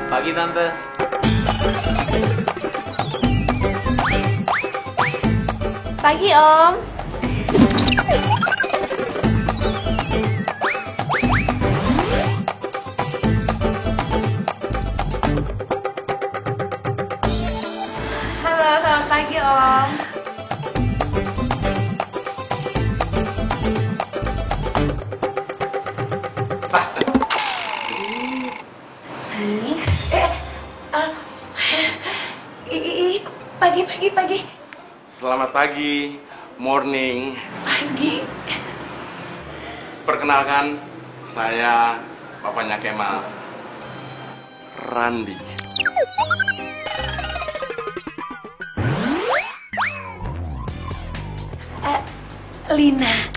Pagi Tante. Pagi Om. Halo, selamat pagi Om. Ini, pagi. Selamat pagi, morning. Pagi. Perkenalkan, saya papanya Kemal, Randi. Lina.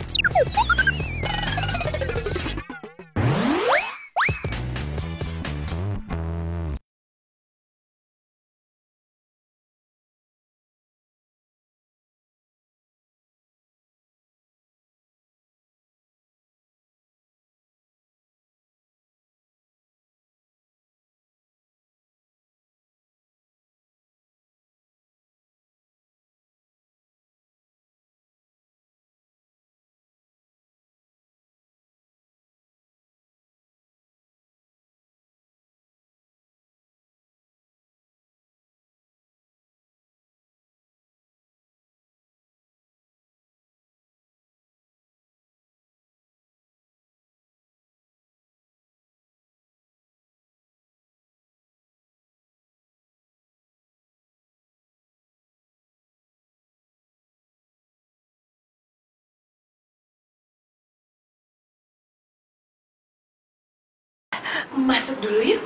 Masuk dulu yuk.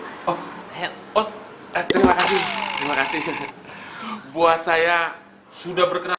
Oh, terima kasih, terima kasih. Buat saya sudah berkenan.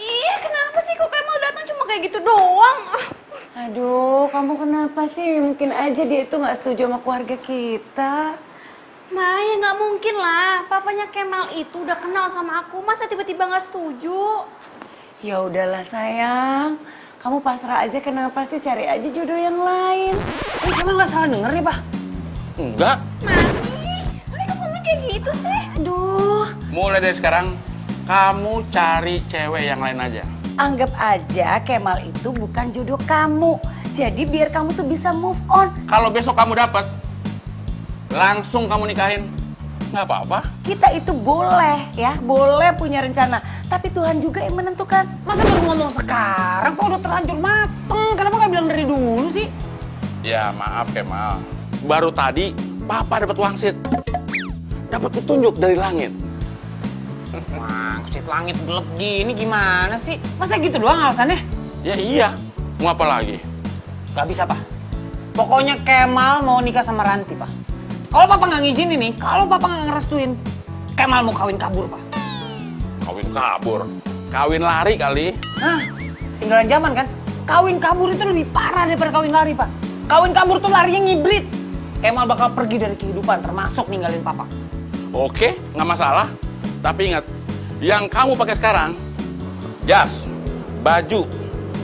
Iya, kenapa sih kok Kemal datang cuma kayak gitu doang? Aduh, kamu kenapa sih? Mungkin aja dia itu nggak setuju sama keluarga kita. Maya nggak mungkin lah. Papanya Kemal itu udah kenal sama aku. Masa tiba-tiba nggak setuju? Ya udahlah sayang, kamu pasrah aja. Kenapa sih? Cari aja jodoh yang lain. Ini Kemal nggak salah denger nih, Pak? Enggak. Mami kok ngomong kayak gitu sih? Aduh, Mulai dari sekarang, kamu cari cewek yang lain aja. anggap aja Kemal itu bukan jodoh kamu. Jadi biar kamu tuh bisa move on. Kalau besok kamu dapat, langsung kamu nikahin. Nggak apa-apa. Kita itu boleh ya, boleh punya rencana. Tapi Tuhan juga yang menentukan. Masa baru ngomong sekarang? Kok udah terlanjur mateng? Kenapa nggak bilang dari dulu sih? Ya maaf Kemal, baru tadi Papa dapat wangsit. Dapat petunjuk dari langit. Wangsit langit gelap gini gimana sih? Masa gitu doang alasannya? Ya iya, mau apa lagi? Gak bisa, Pak. Pokoknya Kemal mau nikah sama Ranti, Pak. Kalau Papa nggak ngizinin nih, kalau Papa nggak ngerestuin, Kemal mau kawin kabur, Pak. Kawin kabur, kawin lari kali. Hah? Tinggalan zaman kan? Kawin kabur itu lebih parah daripada kawin lari, Pak. Kawin kabur tuh larinya ngibrit. Kemal bakal pergi dari kehidupan, termasuk ninggalin Papa. Oke, nggak masalah. Tapi ingat, yang kamu pakai sekarang, jas, baju,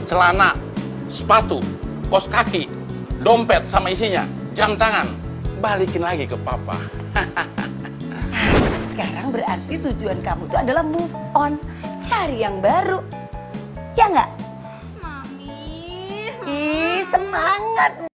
celana, sepatu, kos kaki, dompet sama isinya, jam tangan, balikin lagi ke Papa. Sekarang berarti tujuan kamu itu adalah move on. Cari yang baru. Ya nggak? Mami. Ih, semangat.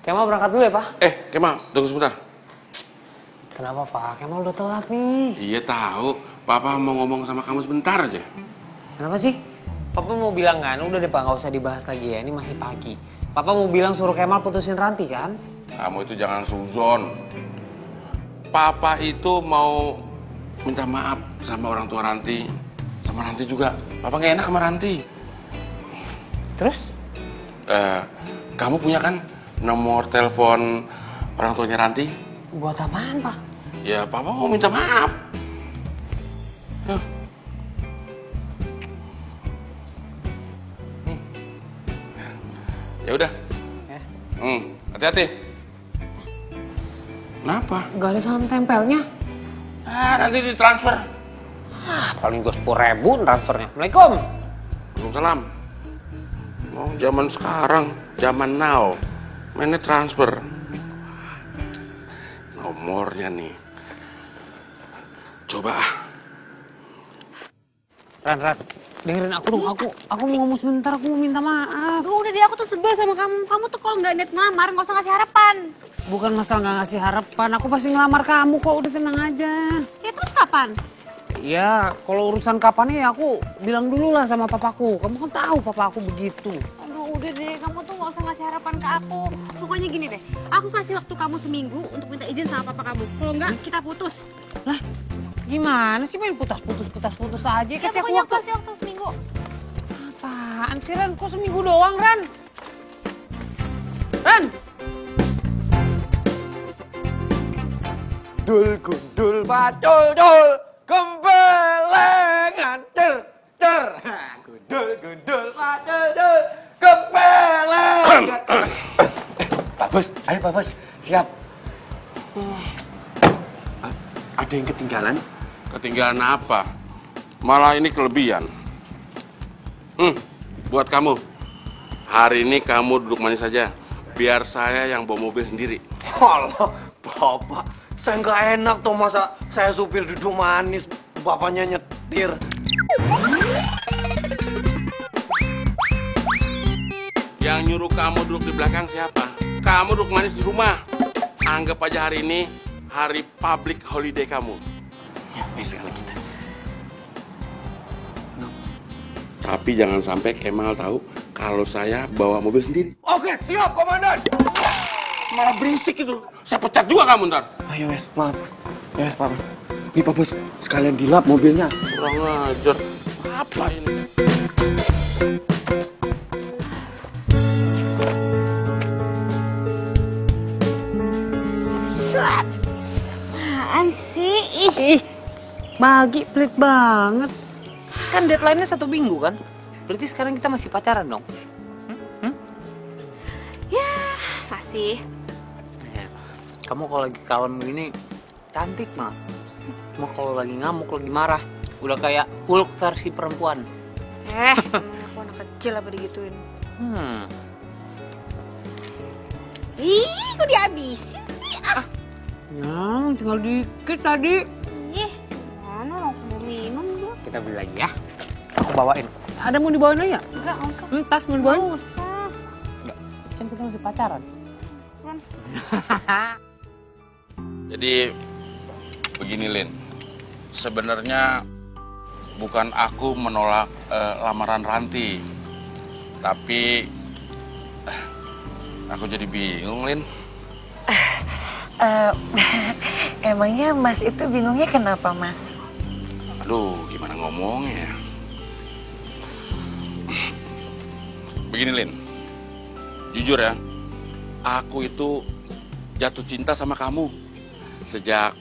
Kemal berangkat dulu ya, Pak? Kemal, tunggu sebentar. Kenapa, Pak? Kemal udah telat nih. Iya tahu, Papa mau ngomong sama kamu sebentar aja. Kenapa sih? Papa mau bilang kan, udah deh Pak, nggak usah dibahas lagi ya, ini masih pagi. Papa mau bilang suruh Kemal putusin Ranti kan? Kamu itu jangan suzon. Papa itu mau minta maaf sama orang tua Ranti. Sama Ranti juga. Papa nggak enak sama Ranti. Terus? Kamu punya kan nomor telepon orang tuanya Ranti? Buat apaan, Pak? Ya, Papa mau minta maaf. Nih. Ya udah. Hati-hati. Kenapa? Gak ada salam tempelnya. Nanti ditransfer. Paling gue 10.000 transfernya. Assalamualaikum. Waalaikumsalam. Mau zaman sekarang, zaman now, mainnya transfer. Nomornya nih. Coba. Ran, dengerin aku dong. Aku mau ngomong sebentar, aku mau minta maaf. Udah deh, aku tuh sebel sama kamu. Kamu tuh kalau nggak niat ngelamar, nggak usah ngasih harapan. Bukan masalah nggak ngasih harapan, aku pasti ngelamar kamu kok, udah tenang aja. Ya terus kapan? Ya, kalau urusan kapannya ya aku bilang dulu lah sama papaku. Kamu kan tahu papa aku begitu. Aduh, udah deh, kamu tuh nggak usah ngasih harapan ke aku. Pokoknya gini deh, aku kasih waktu kamu seminggu untuk minta izin sama papa kamu. Kalau nggak, kita putus. Lah, gimana sih main putus aja? Ya, Kasih aku pokoknya waktu. kasih waktu seminggu. Apaan sih, Ran? Kok seminggu doang, Ran? Ran! Dul gundul pacul cul kempelengan cer cer. Gundul gundul pacul cul kempelengan. Pak Bos, ayo Pak Bos, siap. Ada yang ketinggalan? Ketinggalan apa? Malah ini kelebihan. Buat kamu. Hari ini kamu duduk manis saja. Biar saya yang bawa mobil sendiri. Alah, Bapak, saya nggak enak tuh masa saya supir duduk manis, bapaknya nyetir. Yang nyuruh kamu duduk di belakang siapa? Kamu duduk manis di rumah. Anggap aja hari ini hari public holiday kamu. Ya, wes kalau kita. Tapi jangan sampai Kemal tahu kalau saya bawa mobil sendiri. Oke, siap komandan. Malah berisik itu. Saya pecat juga kamu ntar. Ayo wes, maaf. Ya wes Pak Bos. Nih Pak Bos, sekalian dilap mobilnya. Kurang ajar. Apa ini? Apaan sih? Ih, bagi pelit banget. Kan deadline-nya 1 minggu kan? Berarti sekarang kita masih pacaran dong? Ya, masih. Kamu kalau lagi kalem gini, cantik mah. Cuma kalau lagi ngamuk, lagi marah, udah kayak Hulk versi perempuan. Aku anak kecil apa digituin. Ih, kok dihabisin sih? Ya, tinggal dikit tadi. Ih, mana aku mau minum tuh? Kita beli lagi ya. Aku bawain. Ada mau dibawain aja? Enggak, nggak usah. Tas mau dibawain? Nggak usah. Enggak. Kan kita masih pacaran. Ron. Jadi begini Lin. Sebenarnya bukan aku menolak lamaran Ranti. Tapi aku jadi bingung Lin. Emangnya Mas itu bingungnya kenapa, Mas? Aduh, gimana ngomongnya ya? Begini Lin, jujur ya, aku itu jatuh cinta sama kamu sejak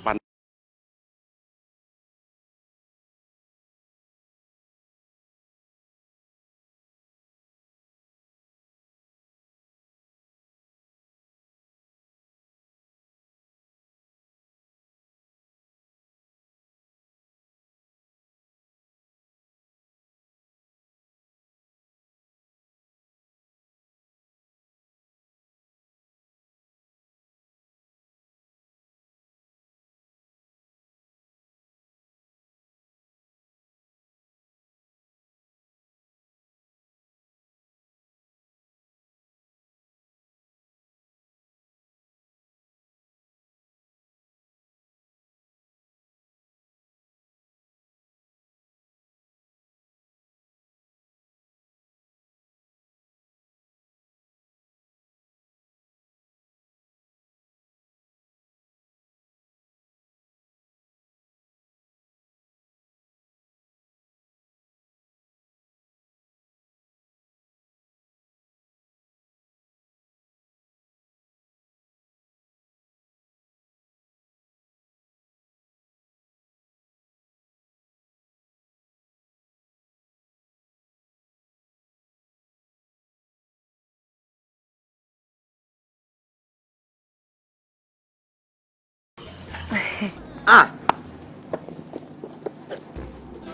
A.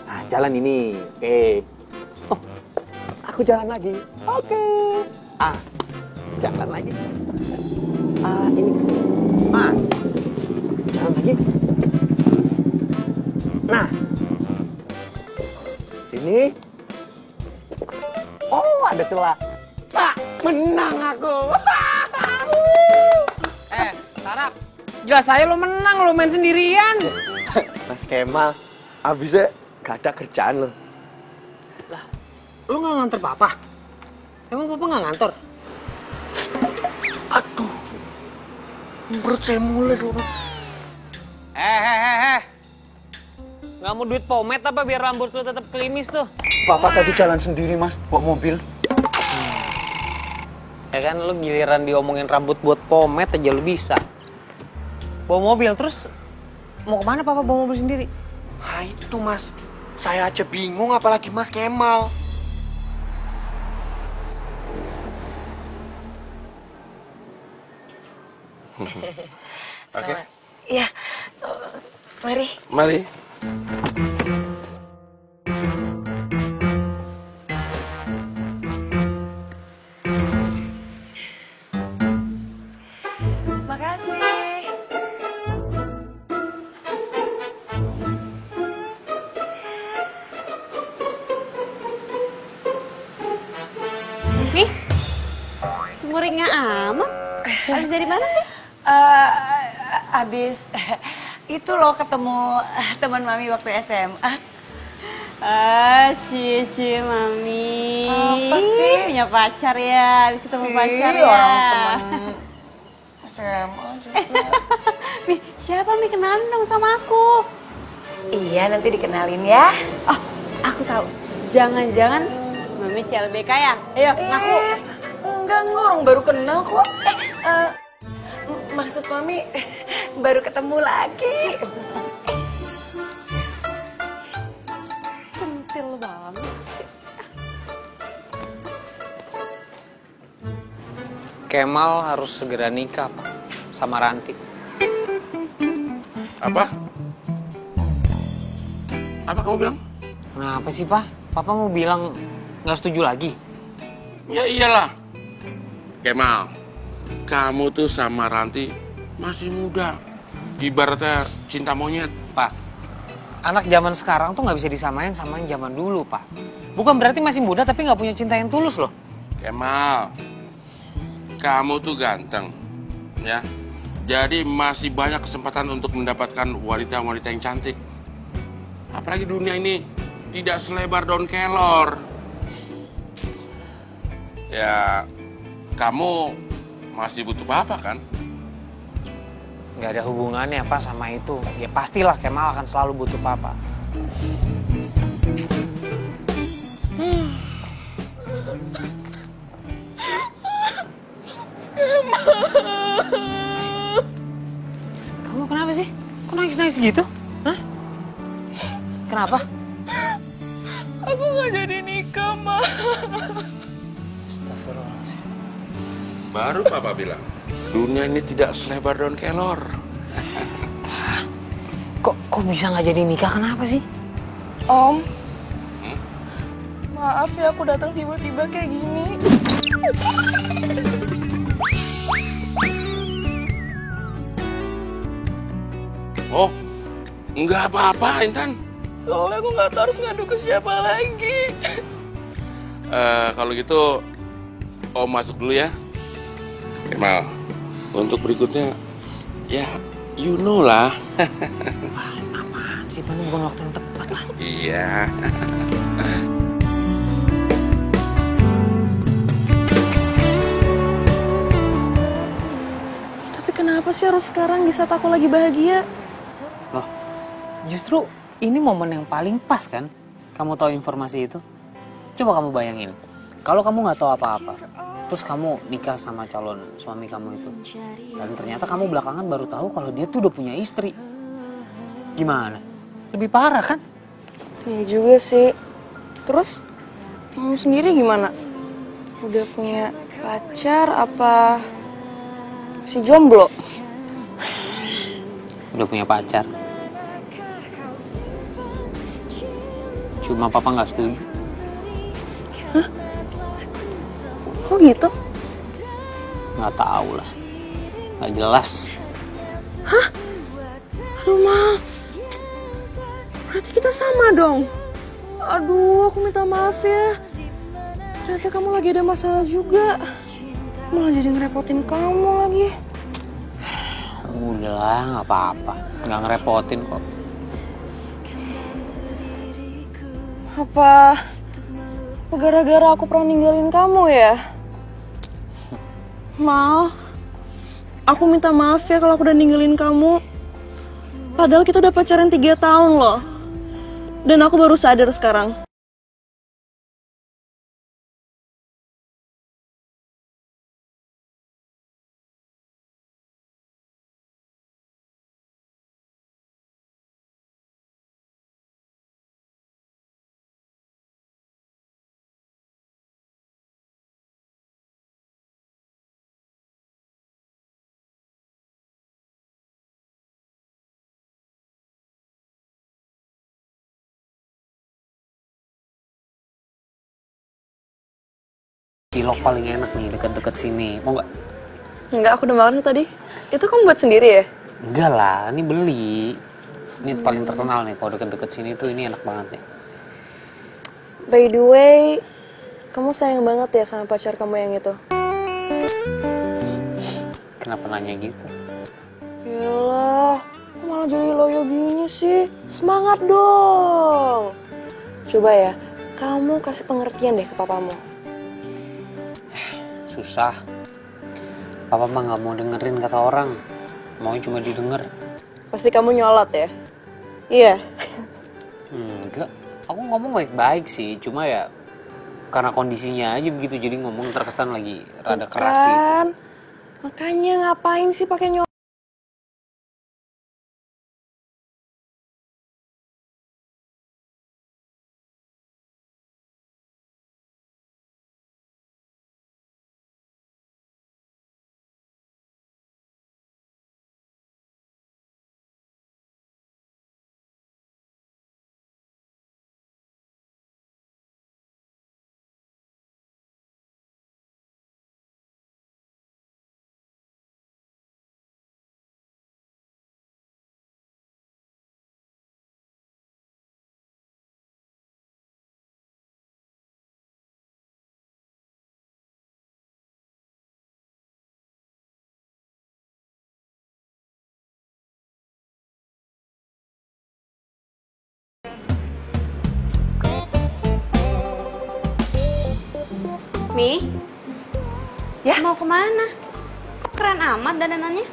Nah, jalan ini. Oke. Oh, aku jalan lagi. Oke. A. Jalan lagi. A ini ke sini. A. Jalan lagi. Nah. Sini. Oh, ada celah. Tak, menang aku. Sarap. Jelas saya lo menang, lo main sendirian. Mas Kemal, abisnya gak ada kerjaan lo. Lah, lo nggak ngantor papa? Emang papa nggak ngantor? Aduh, perut saya mules loh. Nggak mau duit pomade apa biar rambut lo tetap klimis tuh? Papa tadi jalan sendiri mas, bawa mobil. Ya kan lo giliran diomongin rambut buat pomade aja lo bisa. Bawa mobil terus mau kemana papa bawa mobil sendiri? Nah itu mas, saya aja bingung apalagi mas Kemal. Oke. Ya, mari. Mari. Makasih. Nih, semuringnya amat. Habis dari mana sih? Abis itu loh ketemu teman mami waktu SMA. Cici mami. Apa sih? Punya pacar ya, habis ketemu pacar ya. Orang teman SMA juga. Mi, siapa Mi? Kenalin dong sama aku. Iya, nanti dikenalin ya. Oh, aku tahu. Jangan-jangan Mami CLBK ya? Ayo, ngaku. Enggak, orang baru kenal kok. Maksud mami baru ketemu lagi. Centil banget sih. Kemal harus segera nikah Pak, sama Ranti. Apa? Apa kamu bilang? Kenapa sih Pak? Papa mau bilang nggak setuju lagi? Ya iyalah. Kemal, kamu tuh sama Ranti masih muda. Ibaratnya cinta monyet. Pak, anak zaman sekarang tuh nggak bisa disamain sama yang zaman dulu Pak. Bukan berarti masih muda tapi nggak punya cinta yang tulus loh. Kemal, kamu tuh ganteng, ya. Jadi masih banyak kesempatan untuk mendapatkan wanita-wanita yang cantik. Apalagi dunia ini tidak selebar daun kelor. Ya, kamu masih butuh papa kan? Nggak ada hubungannya Pak sama itu. Ya pastilah Kemal akan selalu butuh Papa. Kamu kenapa sih? Kok nangis-nangis gitu? Hah? Kenapa? Aku nggak jadi nikah, Ma. Astagfirullahaladzim. Baru papa bilang, dunia ini tidak selebar daun kelor. Kok bisa nggak jadi nikah? Kenapa sih? Om, maaf ya aku datang tiba-tiba kayak gini. Oh, nggak apa-apa Intan. Soalnya aku nggak tahu harus ngadu ke siapa lagi. Kalau gitu, Om masuk dulu ya. Kemal, untuk berikutnya, ya you know lah. Apaan sih? Ini bukan waktu yang tepat lah. Iya. Tapi kenapa sih harus sekarang di saat aku lagi bahagia? Loh, justru ini momen yang paling pas kan? Kamu tahu informasi itu? Coba kamu bayangin, kalau kamu nggak tahu apa-apa, terus kamu nikah sama calon suami kamu itu, dan ternyata kamu belakangan baru tahu kalau dia tuh udah punya istri. Gimana? Lebih parah kan? Iya juga sih. Terus, kamu sendiri gimana? Udah punya pacar apa si jomblo? Udah punya pacar. Cuma papa nggak setuju. Kok gitu? Nggak tahu lah. Nggak jelas. Aduh, Mal. Berarti kita sama dong. Aduh, aku minta maaf ya. Ternyata kamu lagi ada masalah juga. Malah jadi ngerepotin kamu lagi. Udahlah, nggak apa-apa. Nggak ngerepotin kok. Apa gara-gara aku pernah ninggalin kamu ya? Mal, aku minta maaf ya kalau aku udah ninggalin kamu. Padahal kita udah pacaran 3 tahun loh. Dan aku baru sadar sekarang. Cilok paling enak nih deket-deket sini. Mau nggak? Enggak, aku udah makan tadi. Itu kamu buat sendiri ya? Enggak lah, ini beli. Ini paling terkenal nih kalau deket-deket sini tuh ini enak banget nih. By the way, kamu sayang banget ya sama pacar kamu yang itu? Kenapa nanya gitu? Yalah, kok malah jadi loyo gini sih? Semangat dong! Coba ya, kamu kasih pengertian deh ke papamu. Susah. Papa mah nggak mau dengerin kata orang. Maunya cuma didengar. Pasti kamu nyolot ya? Iya. Enggak. Aku ngomong baik-baik sih. Cuma ya karena kondisinya aja begitu. Jadi ngomong terkesan lagi rada keras sih. Kan? Makanya ngapain sih pakai nyolot? Mi, Ya? mau kemana? Kok keren amat dandanannya?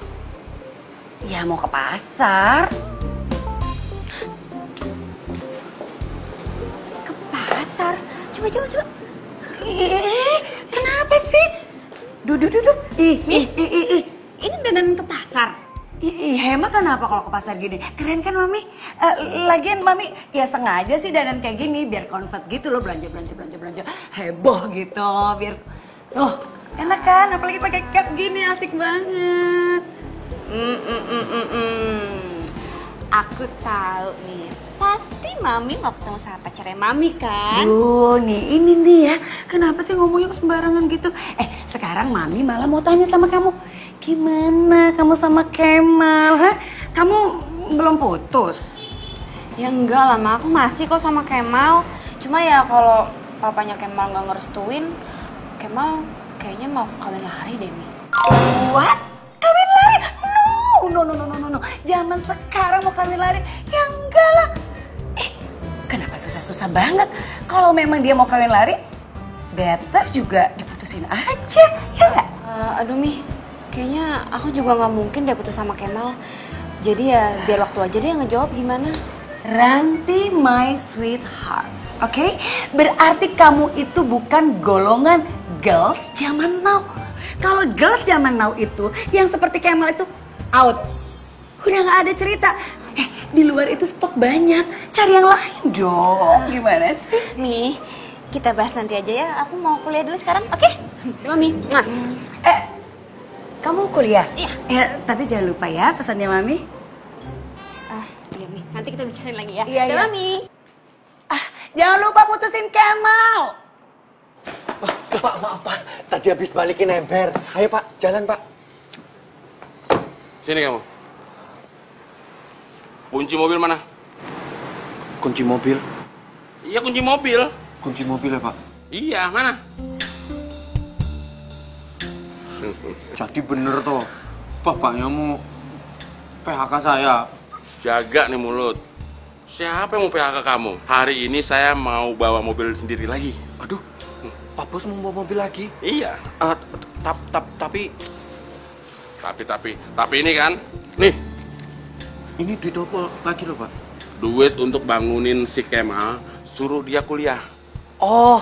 Ya mau ke pasar. Ke pasar? Coba. Kenapa sih? Duduk. Mi, ini dandanan ke pasar. Hema kenapa kalau ke pasar gini? Keren kan Mami? Lagian Mami ya sengaja sih dandan kayak gini biar convert gitu loh, belanja heboh gitu biar enak kan, apalagi pakai cat gini asik banget. Aku tahu nih, pasti Mami mau ketemu sama pacarnya Mami kan? Duh, ini nih ya. Kenapa sih ngomongnya sembarangan gitu? Sekarang Mami malah mau tanya sama kamu. Gimana kamu sama Kemal, ha? Kamu belum putus? Ya enggak lah, Ma. Aku masih kok sama Kemal. Cuma ya kalau papanya Kemal nggak ngerestuin, Kemal kayaknya mau kawin lari deh, Mi. What? Kawin lari? No. Zaman sekarang mau kawin lari? Ya enggak lah. Kenapa susah-susah banget? Kalau memang dia mau kawin lari, better juga diputusin aja, ya nggak? Aduh, Mi. Kayaknya aku juga nggak mungkin deh putus sama Kemal. Jadi ya biar waktu aja dia ngejawab gimana. Ranti my sweetheart, oke? Berarti kamu itu bukan golongan girls zaman now. Kalau girls zaman now itu, yang seperti Kemal itu out. Udah nggak ada cerita. Di luar itu stok banyak. Cari yang lain dong. Gimana sih? Mi, kita bahas nanti aja ya. Aku mau kuliah dulu sekarang, oke? Mami. Nah. Kamu kuliah? Iya. Tapi jangan lupa ya pesannya Mami. Iya, Mi. Nanti kita bicarain lagi ya. Iya. Mami. Jangan lupa putusin Kemal. Pak, maaf Pak. Tadi habis balikin ember. Ayo Pak, jalan Pak. Sini kamu. Kunci mobil mana? Kunci mobil? Iya, kunci mobil. Kunci mobil ya Pak? Iya, mana? Jadi bener toh, bapaknya mau PHK saya. Jaga nih mulut. Siapa yang mau PHK kamu? Hari ini saya mau bawa mobil sendiri lagi. Aduh, Pak Bos mau bawa mobil lagi? Iya. Tapi ini kan, nih, Ini duit apa lagi loh Pak? duit untuk bangunin si Kemal, suruh dia kuliah. Oh,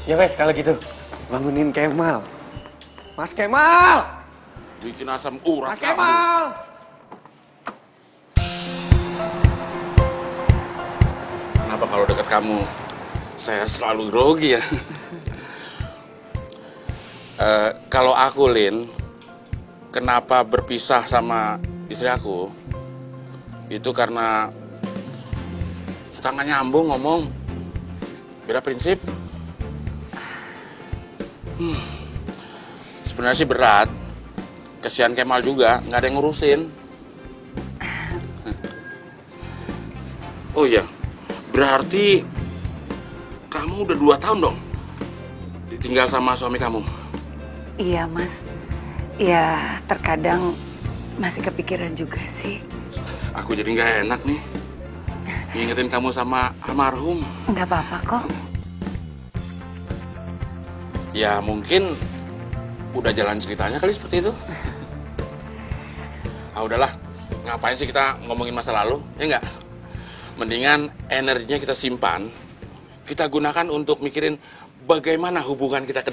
ya wes kalau gitu, bangunin Kemal. Mas Kemal! Bikin asam urat Mas Kemal! Kenapa kalau dekat kamu, saya selalu grogi ya? Kalau aku, Lin, kenapa berpisah sama istri aku? Itu karena suka nggak nyambung ngomong. Beda prinsip. Sebenarnya sih berat. Kesian Kemal juga, nggak ada yang ngurusin. Oh iya, berarti kamu udah 2 tahun dong ditinggal sama suami kamu? Iya Mas, ya terkadang masih kepikiran juga sih. Aku jadi nggak enak nih ngingetin kamu sama almarhum. Nggak apa-apa kok. Ya mungkin udah jalan ceritanya kali seperti itu. Ah udahlah, ngapain sih kita ngomongin masa lalu, ya nggak? Mendingan energinya kita simpan, kita gunakan untuk mikirin bagaimana hubungan kita ke.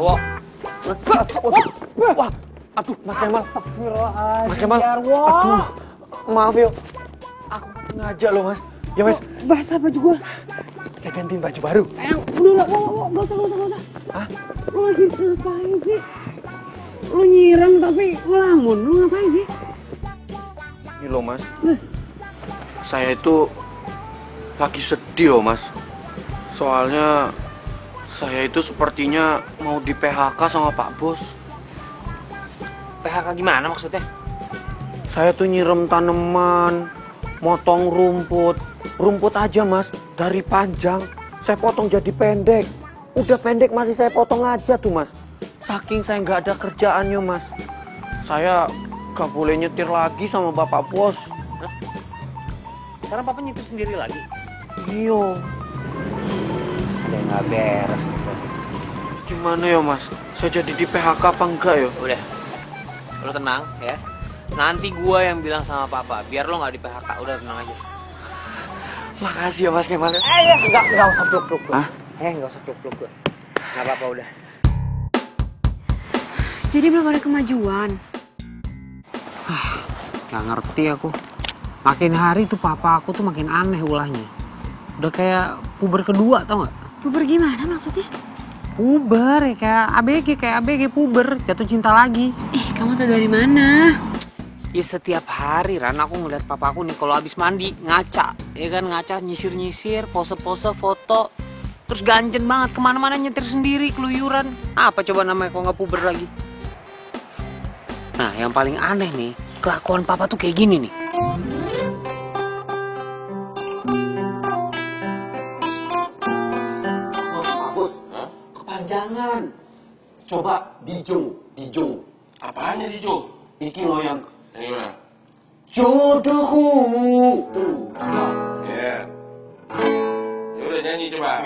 Wo. Wah, aduh Mas Kemal. Mas Kemal, aduh, maaf yo. Aku ngajak loh Mas. Ya Mas. Bahas apa juga? Saya gantiin baju baru. Udah lah, gak usah. Hah? Lu lagi ngapain sih? Lu nyiram tapi ngelamun, lu ngapain sih? Ini loh Mas. Saya itu lagi sedih loh Mas. Soalnya saya itu sepertinya mau di PHK sama Pak Bos. PHK gimana maksudnya? Saya tuh nyirem tanaman, motong rumput. Rumput aja Mas, dari panjang saya potong jadi pendek. Udah pendek masih saya potong aja tuh Mas. Saking saya nggak ada kerjaannya Mas. Saya gak boleh nyetir lagi sama Bapak Bos. Hah? Sekarang papa nyetir sendiri lagi? Iya. Ada yang nggak beres. Gimana ya Mas? Saya jadi di PHK apa enggak ya? Udah, lo tenang ya. Nanti gua yang bilang sama papa, biar lo nggak di PHK. Udah tenang aja. Makasih ya Mas Kemal. Nggak usah peluk-peluk gua. Hah? Nggak usah peluk-peluk gua. Nggak apa-apa udah. Jadi belum ada kemajuan. Nggak ngerti aku. Makin hari tuh papa aku tuh makin aneh ulahnya. Udah kayak puber kedua, tau nggak? Puber gimana maksudnya? Puber ya, kayak ABG puber, jatuh cinta lagi. Kamu tuh dari mana? Ya setiap hari Ran aku ngeliat papa aku nih kalau habis mandi ngaca, ya kan ngaca nyisir-nyisir, pose-pose foto, terus ganjen banget kemana-mana nyetir sendiri keluyuran. Apa coba namanya kalau nggak puber lagi? Nah, yang paling aneh nih, kelakuan papa tuh kayak gini nih. Bos, kepanjangan. Coba Dijo. Apanya Dijo? Iki lo yang Yang gimana? jodohku. Tuh. Ya. Ya udah nyanyi coba.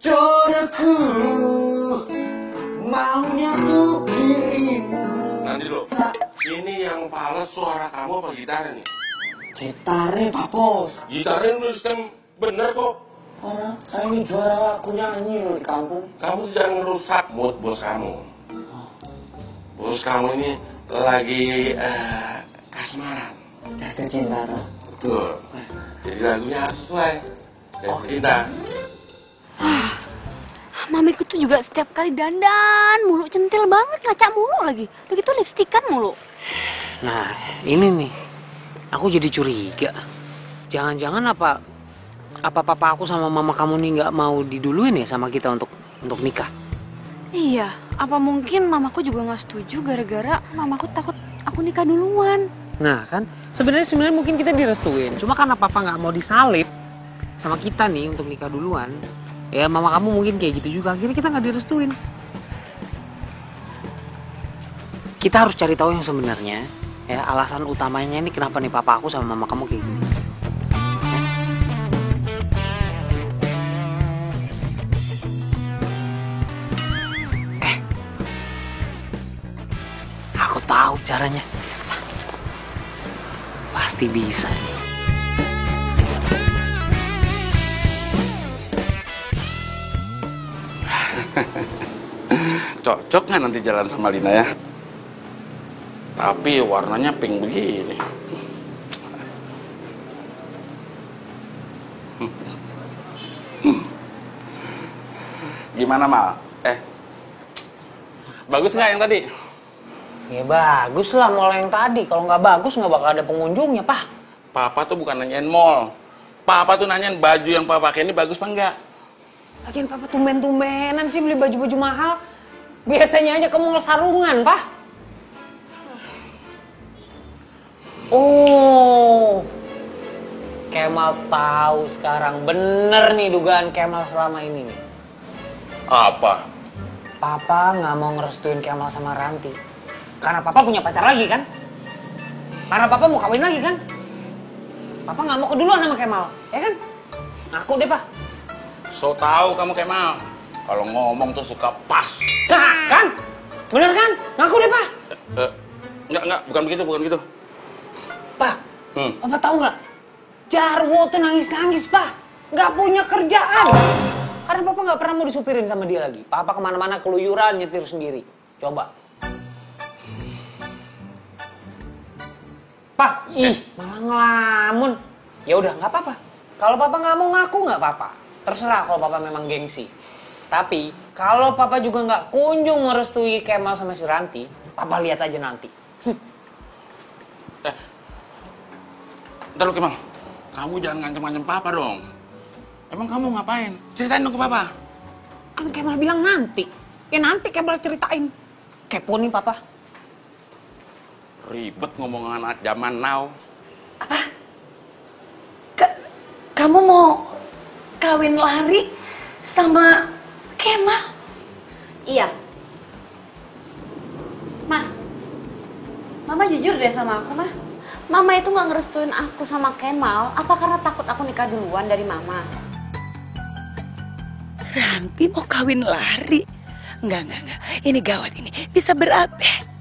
Jodohku, maunya tuh dirimu. Nanti dulu. Ini yang fals suara kamu apa gitarnya nih? Gitarnya Pak Bos. Gitarnya lu sistem bener kok. Orang saya ini juara lagu nyanyi loh di kampung. Kamu jangan ngerusak mood bos kamu. Bos kamu ini lagi kasmaran. Jatuh cinta. Betul. Jadi lagunya harus sesuai. Jatuh cinta. Mamiku tuh juga setiap kali dandan mulu, centil banget, ngaca mulu lagi. Udah gitu lipstikan mulu. Nah, ini nih. Aku jadi curiga. Jangan-jangan apa papa aku sama mama kamu nih nggak mau diduluin ya sama kita untuk nikah? Iya, apa mungkin mamaku juga nggak setuju gara-gara mamaku takut aku nikah duluan. Nah kan, sebenarnya mungkin kita direstuin. Cuma karena papa nggak mau disalib sama kita nih untuk nikah duluan. Ya mama kamu mungkin kayak gitu juga. Akhirnya kita nggak direstuin. Kita harus cari tahu yang sebenarnya. Ya alasan utamanya ini kenapa nih papa aku sama mama kamu kayak gini. Aku tahu caranya. Pasti bisa nih. Cocok nggak nanti jalan sama Lina ya? Tapi warnanya pink begini. Gimana Mal? Bagus nggak yang tadi? Ya bagus lah mall yang tadi. Kalau nggak bagus nggak bakal ada pengunjungnya, Pak. Papa tuh bukan nanyain mall. Papa tuh nanyain baju yang Papa pakai ini bagus apa enggak? Lagian Papa tumben-tumbenan sih beli baju-baju mahal. Biasanya aja ke mall sarungan, Pak. Oh, Kemal tahu sekarang. Bener nih dugaan Kemal selama ini nih. Apa? Papa nggak mau ngerestuin Kemal sama Ranti. Karena Papa punya pacar lagi kan? Karena Papa mau kawin lagi kan? Papa nggak mau keduluan sama Kemal, ya kan? Ngaku deh, Pak. So tahu kamu Kemal. Kalau ngomong tuh suka pas. Nah, kan? Bener kan? Ngaku deh, Pak. Enggak, bukan begitu. Pak, Papa tahu nggak? Jarwo tuh nangis-nangis, Pak. Nggak punya kerjaan. Karena Papa nggak pernah mau disupirin sama dia lagi. Papa kemana-mana keluyuran nyetir sendiri. Coba. Pak, malah ngelamun. Ya udah nggak apa-apa. Kalau Papa nggak mau ngaku nggak apa-apa. Terserah kalau Papa memang gengsi. Tapi kalau Papa juga nggak kunjung ngerestui Kemal sama si Ranti, Papa lihat aja nanti. Ntar lu Kemal, kamu jangan ngancem-ngancem Papa dong. Emang kamu ngapain? Ceritain dong ke Papa. Kan Kemal bilang nanti. Ya nanti Kemal ceritain. Kepo nih Papa. Ribet ngomong anak zaman now. Apa? Kamu mau kawin lari sama Kemal? Iya. Mama jujur deh sama aku, Mah. Mama itu nggak ngerestuin aku sama Kemal, apa karena takut aku nikah duluan dari Mama? Ranti mau kawin lari? Enggak. Ini gawat ini. Bisa berabe.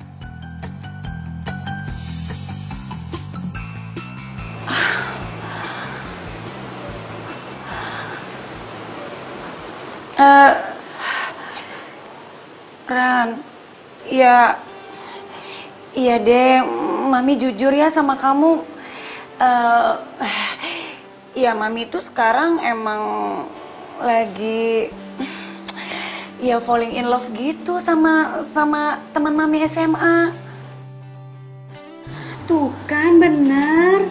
Ran, iya deh, Mami jujur ya sama kamu. Ya Mami itu sekarang emang lagi ya falling in love gitu sama teman Mami SMA. Tuh kan bener.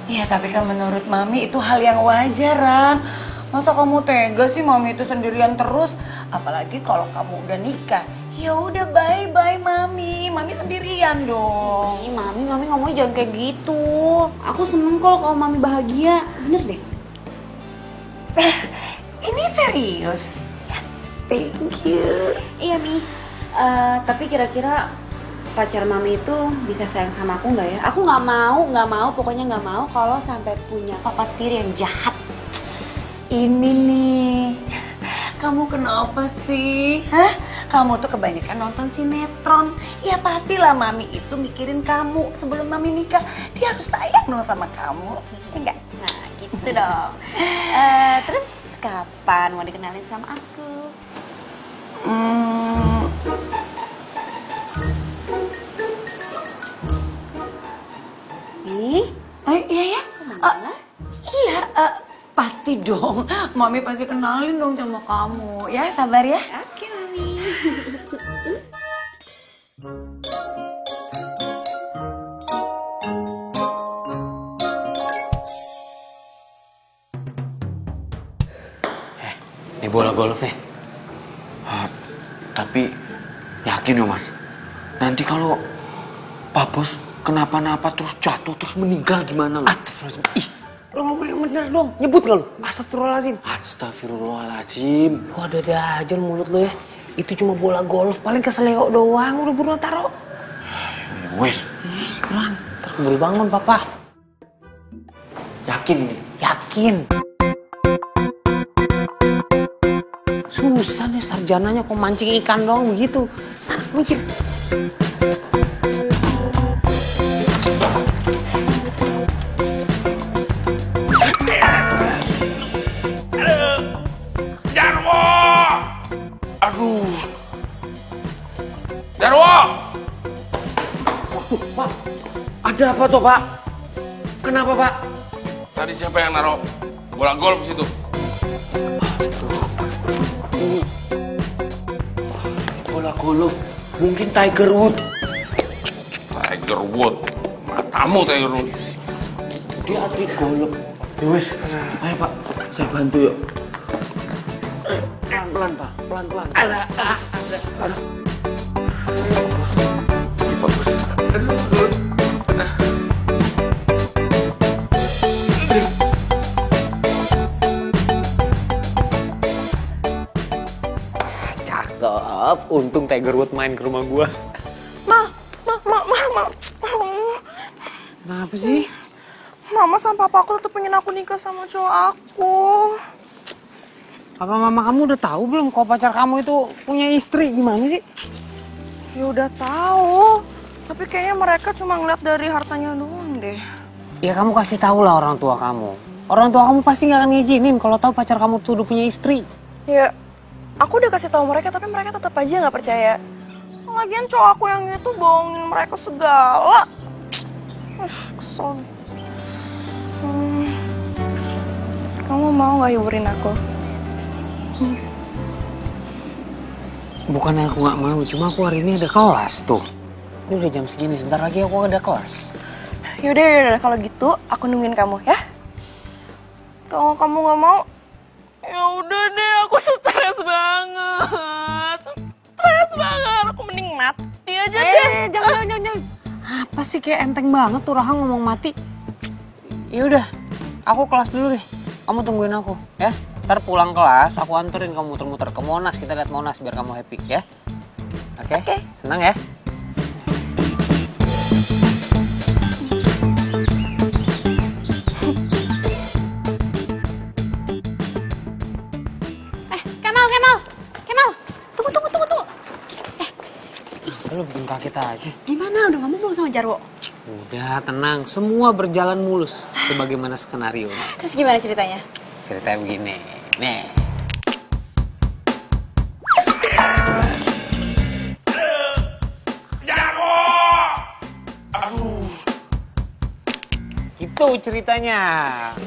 Ya tapi kan menurut Mami itu hal yang wajar, Ran. Masa kamu tega sih Mami itu sendirian terus? Apalagi kalau kamu udah nikah. Ya udah bye Mami. Mami sendirian dong. Ih, Mami ngomongnya jangan kayak gitu. Aku seneng kalau Mami bahagia. Bener deh. Ini serius? Ya, thank you. Iya, Mi. Tapi kira-kira pacar Mami itu bisa sayang sama aku nggak ya? Aku nggak mau, pokoknya nggak mau kalau sampai punya papa tiri yang jahat. Ini nih, kamu kenapa sih? Hah? Kamu tuh kebanyakan nonton sinetron. Ya pastilah Mami itu mikirin kamu sebelum Mami nikah. Dia harus sayang dong sama kamu. Enggak? Nah, gitu dong. Terus kapan mau dikenalin sama aku? Ih, Iya ya? Iya, pasti dong. Mami pasti kenalin dong sama kamu. Ya, sabar ya. oke Mami. Ini bola golfnya. Tapi yakin ya Mas, nanti kalau Pak Bos kenapa-napa terus jatuh terus meninggal gimana lo? Astagfirullahaladzim. Ih, lo ngomong yang bener dong. Nyebut gak lo? Astagfirullahaladzim. Astagfirullahaladzim. Wah, ada aja mulut lo ya. Itu cuma bola golf, paling keseleo doang. Udah buruan taro. Wes, Kurang, ntar keburu bangun papa. yakin nih? Yakin. Susah nih sarjananya kok mancing ikan doang begitu. Sana mikir. Jarwo! Aduh. Jarwo! Pak, ada apa tuh Pak? Kenapa Pak? Tadi siapa yang naruh bola golf di situ? Bola golf, mungkin Tiger Woods. Tiger Woods. Matamu Tiger Woods. Dia atlet golf. Ya wes, ayo Pak, saya bantu yuk. Pelan-pelan Pak, pelan-pelan. Cakep. Untung Tiger Woods main ke rumah gua. Ma. Kenapa sih? Mama sama papa aku tetap pengen aku nikah sama cowok aku. Papa mama kamu udah tahu belum kalau pacar kamu itu punya istri? Gimana sih? Ya udah tahu, tapi kayaknya mereka cuma ngeliat dari hartanya doang deh. Ya kamu kasih tahu lah orang tua kamu. Orang tua kamu pasti nggak akan ngizinin kalau tahu pacar kamu tuh udah punya istri. Ya, aku udah kasih tahu mereka, tapi mereka tetap aja nggak percaya. Lagian cowok aku yang itu bohongin mereka segala. Kesel. Kamu mau nggak hiburin aku? Bukannya aku nggak mau, cuma aku hari ini ada kelas tuh. Ini udah jam segini, sebentar lagi aku ada kelas. Yaudah, kalau gitu aku nungguin kamu ya. Kalau kamu nggak mau, ya udah deh, aku stres banget. Stres banget, aku mending mati aja deh. Jangan. Apa sih kayak enteng banget tuh Rahang ngomong mati. Ya udah, aku kelas dulu deh. Kamu tungguin aku, ya. Ntar pulang kelas, aku anterin kamu muter-muter ke Monas. Kita lihat Monas biar kamu happy, ya. Oke? Senang ya? Kemal. Tunggu. Lu bikin kaget aja. Gimana? Udah kamu belum sama Jarwo? Udah, tenang. Semua berjalan mulus sebagaimana skenario. Terus gimana ceritanya? Ceritanya begini. Nih. Jarwo! Aduh. Itu ceritanya.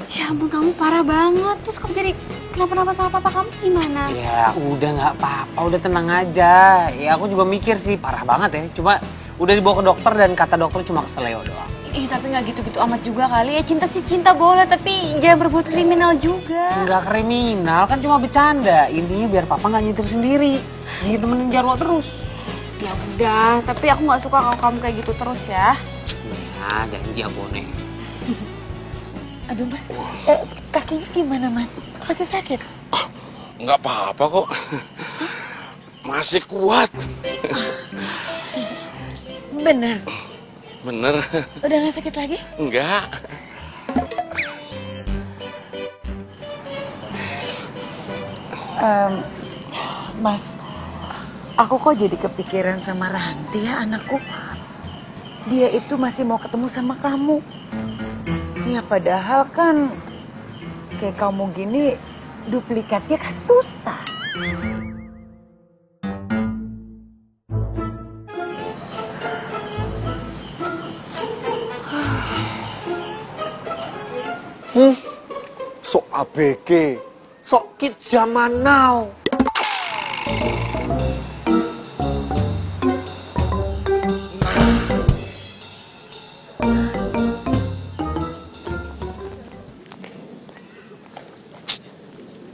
Ya ampun, kamu parah banget. Terus kamu jadi kenapa-napa sama papa kamu gimana? Ya udah nggak apa-apa, udah tenang aja. Ya aku juga mikir sih parah banget ya. Cuma udah dibawa ke dokter dan kata dokter cuma keseleo doang. Tapi nggak gitu-gitu amat juga kali ya. Cinta sih cinta boleh, tapi jangan berbuat kriminal juga. Nggak kriminal, kan cuma bercanda. Intinya biar papa nggak nyetir sendiri. Jadi temenin Jarwo terus. Ya udah, tapi aku nggak suka kalau kamu kayak gitu terus ya. Ya, janji abone. Aduh Mas, kakinya gimana Mas? Masih sakit? Nggak apa-apa kok. Masih kuat. Bener? Bener. Udah gak sakit lagi? Enggak. Mas, aku kok jadi kepikiran sama Ranti ya anakku. Dia itu masih mau ketemu sama kamu. Ya padahal kan kayak kamu gini duplikatnya kan susah. Sok ABG, sok kid zaman now.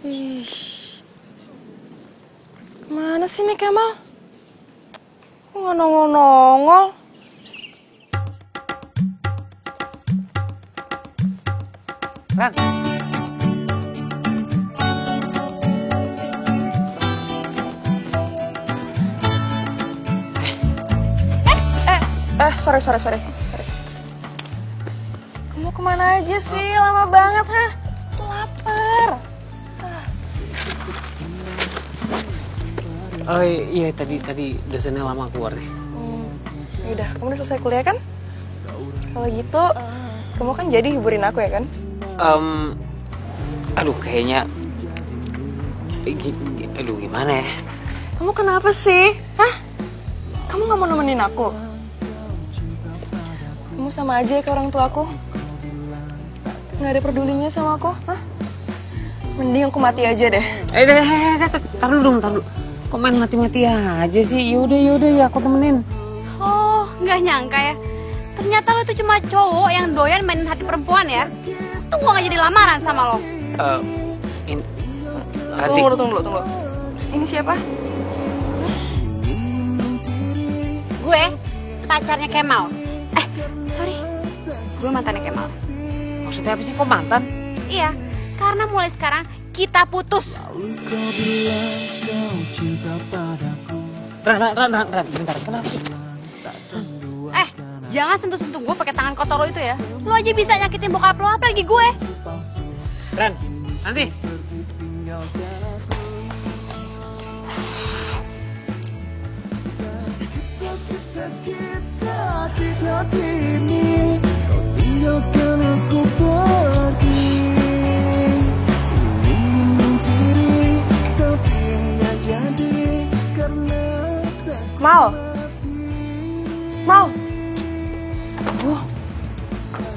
Ih, kemana sih nih Kemal? Kok nggak nongol-nongol? Ran, Sorry. Kamu kemana aja sih? Lama banget, hah? Tuh lapar. oh iya tadi dosennya lama keluar nih. Yaudah, kamu udah selesai kuliah kan? Kalau gitu, kamu kan jadi hiburin aku ya kan? Aduh kayaknya, aduh gimana ya? Kamu kenapa sih? Hah? Kamu gak mau nemenin aku? Kamu sama aja kayak orang tua aku. Gak ada pedulinya sama aku, hah? Mending aku mati aja deh. Tar dulu. Kok main mati-mati aja sih? Yaudah ya aku temenin. Oh, nggak nyangka ya. Ternyata lo itu cuma cowok yang doyan mainin hati perempuan ya. Tuh gua nggak jadi lamaran sama lo. Ranti. Tunggu. Ini siapa? Gue pacarnya Kemal. Sorry. Gue mantannya Kemal. Maksudnya apa sih kok mantan? Iya, karena mulai sekarang kita putus. Ran, bentar, kenapa sih? Jangan sentuh-sentuh gue pakai tangan kotor lo itu ya. Lo aja bisa nyakitin bokap lo, apalagi gue. Ran, nanti. Mal. Aduh.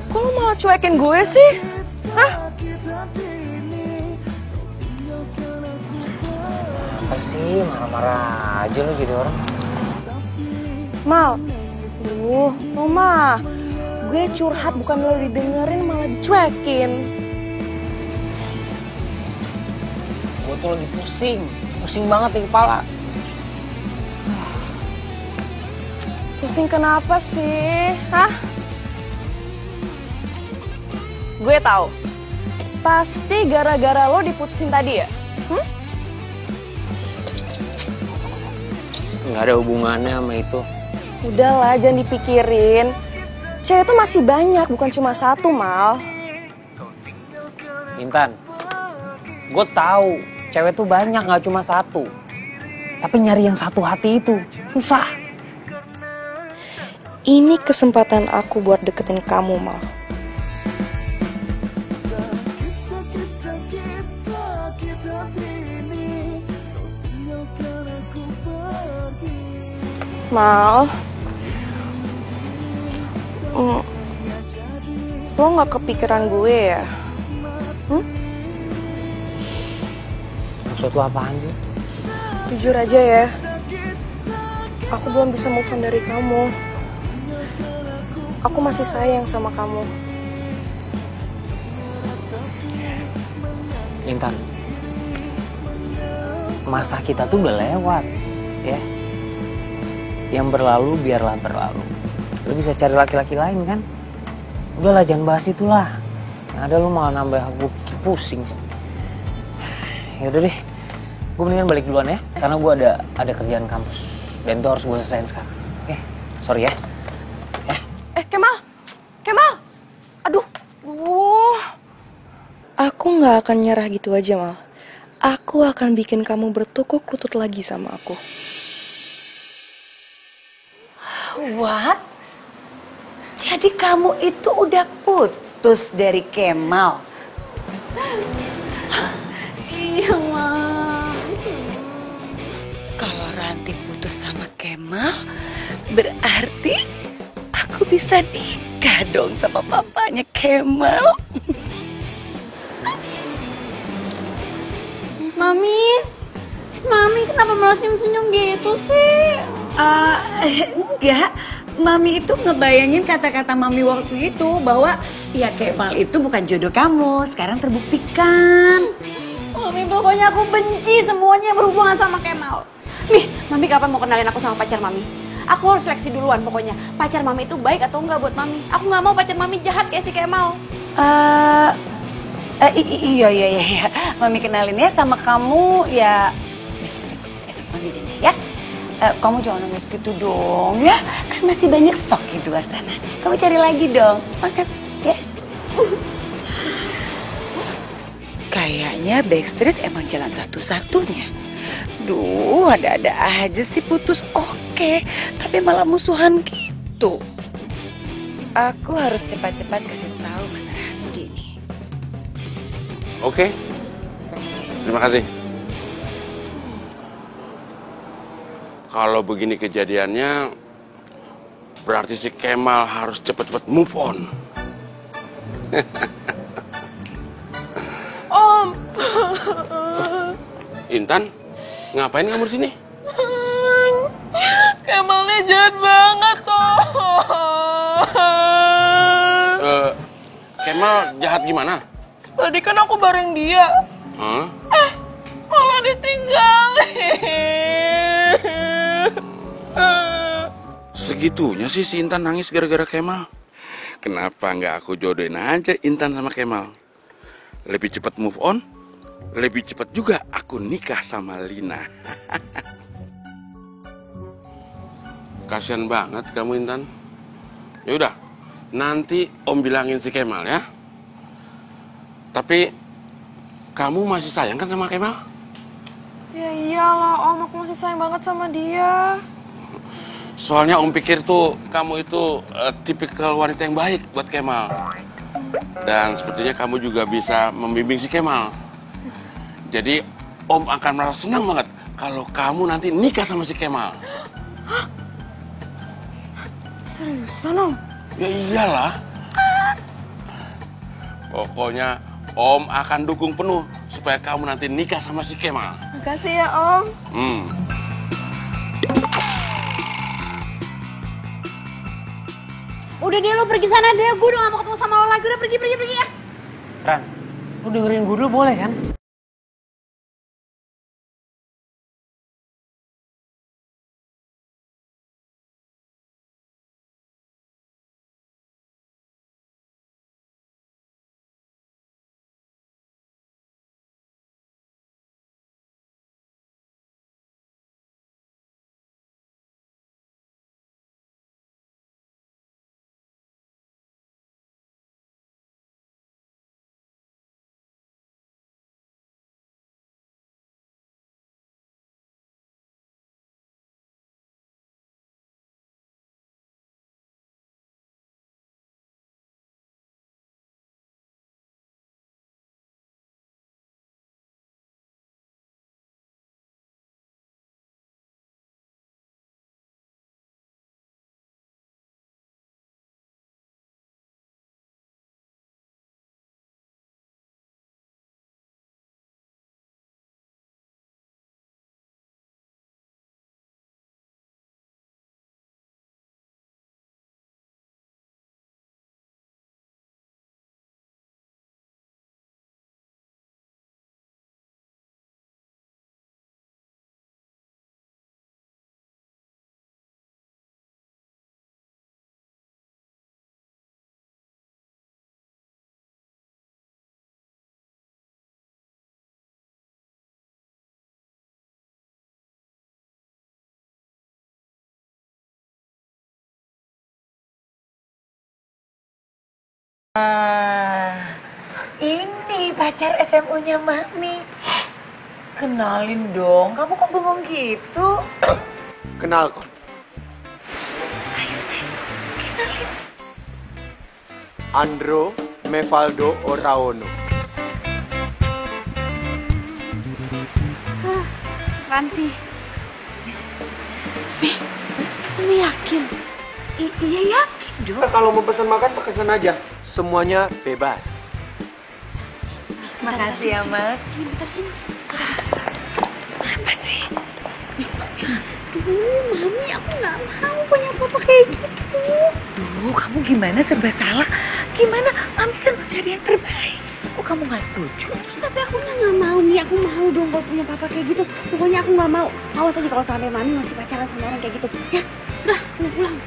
Kok lo malah cuekin gue sih? Hah? Apa sih marah-marah aja lo jadi orang? Mal. Lo mah. Gue curhat bukan lo didengerin malah dicuekin. Gue tuh lagi pusing banget di kepala. Pusing kenapa sih? Hah? Gue tahu. Pasti gara-gara lo diputusin tadi ya? Nggak ada hubungannya sama itu. Udahlah, jangan dipikirin. Cewek tuh masih banyak, bukan cuma satu, Mal. Intan, gue tahu cewek tuh banyak, nggak cuma satu. Tapi nyari yang satu hati itu susah. Ini kesempatan aku buat deketin kamu, Mal. Mal, lo gak kepikiran gue ya? Maksud lo apaan sih? Jujur aja ya, aku belum bisa move on dari kamu. Aku masih sayang sama kamu. Intan, masa kita tuh udah lewat, ya. Yang berlalu biarlah berlalu. Lu bisa cari laki-laki lain kan? Udahlah jangan bahas itulah. Yang ada lu malah nambah gue pusing. Ya udah deh, gue mendingan balik duluan ya, karena gue ada kerjaan kampus dan itu harus gue selesaiin sekarang. Oke, sorry ya. Kemal, aduh, aku nggak akan nyerah gitu aja Mal. Aku akan bikin kamu bertukuk lutut lagi sama aku. What? Jadi kamu itu udah putus dari Kemal? Iya, Mam. Kalau Ranti putus sama Kemal, berarti aku bisa nikah dong sama papanya Kemal. Mami kenapa malah senyum-senyum gitu sih? Enggak, Mami itu ngebayangin kata-kata Mami waktu itu bahwa ya Kemal itu bukan jodoh kamu, sekarang terbuktikan. Mami, pokoknya aku benci semuanya yang berhubungan sama Kemal. Mami kapan mau kenalin aku sama pacar Mami? Aku harus seleksi duluan pokoknya. Pacar Mami itu baik atau enggak buat Mami? Aku nggak mau pacar Mami jahat kayak si Kemal. Iya. Mami kenalin ya sama kamu ya besok Mami janji ya. Kamu jangan nangis gitu dong ya. Kan masih banyak stok di luar sana. Kamu cari lagi dong. Semangat ya. Kayaknya Backstreet emang jalan satu-satunya. Duh, ada-ada aja sih putus oke, tapi malah musuhan gitu. Aku harus cepat-cepat kasih tahu Mas Randy nih. Oke, terima kasih. Kalau begini kejadiannya, berarti si Kemal harus cepat-cepat move on. Om, Intan, ngapain kamu di sini? Kemalnya jahat banget Om. Kemal jahat gimana? Tadi kan aku bareng dia. Hah? Malah ditinggalin. Segitunya sih si Intan nangis gara-gara Kemal. Kenapa nggak aku jodohin aja Intan sama Kemal? Lebih cepat move on, lebih cepat juga aku nikah sama Lina. Kasian banget kamu Intan. Ya udah, nanti Om bilangin si Kemal ya. Tapi kamu masih sayang kan sama Kemal? Ya iyalah Om, aku masih sayang banget sama dia. Soalnya Om pikir tuh kamu itu tipikal wanita yang baik buat Kemal. Dan sepertinya kamu juga bisa membimbing si Kemal. Jadi Om akan merasa senang banget kalau kamu nanti nikah sama si Kemal. Seriusan Om? Ya iyalah. Pokoknya Om akan dukung penuh supaya kamu nanti nikah sama si Kemal. Makasih ya Om. Udah deh, lo pergi sana deh. Gue udah gak mau ketemu sama lo lagi. Udah pergi ya. Ran, lu dengerin gue dulu boleh kan? Ini pacar SMU-nya Mami. Kenalin dong, kamu kok bengong gitu? Kenalkan. Ayo sayang, kenalin. Andro Mevaldo Oraono. Ranti. Kamu yakin? Iya yakin dong. Kalau mau pesan makan, pesan aja. Semuanya bebas. Makasih ya Mas. Sini, bentar sini. Apa sih? Duh, Mami, aku nggak mau punya papa kayak gitu. Duh, kamu gimana serba salah? Gimana? Mami kan mau cari yang terbaik. Oh, kamu nggak setuju? Tapi akunya nggak mau nih, aku mau dong kalau punya papa kayak gitu. Pokoknya aku nggak mau. Awas aja kalau sampai Mami masih pacaran sama orang kayak gitu. Ya, udah, aku pulang.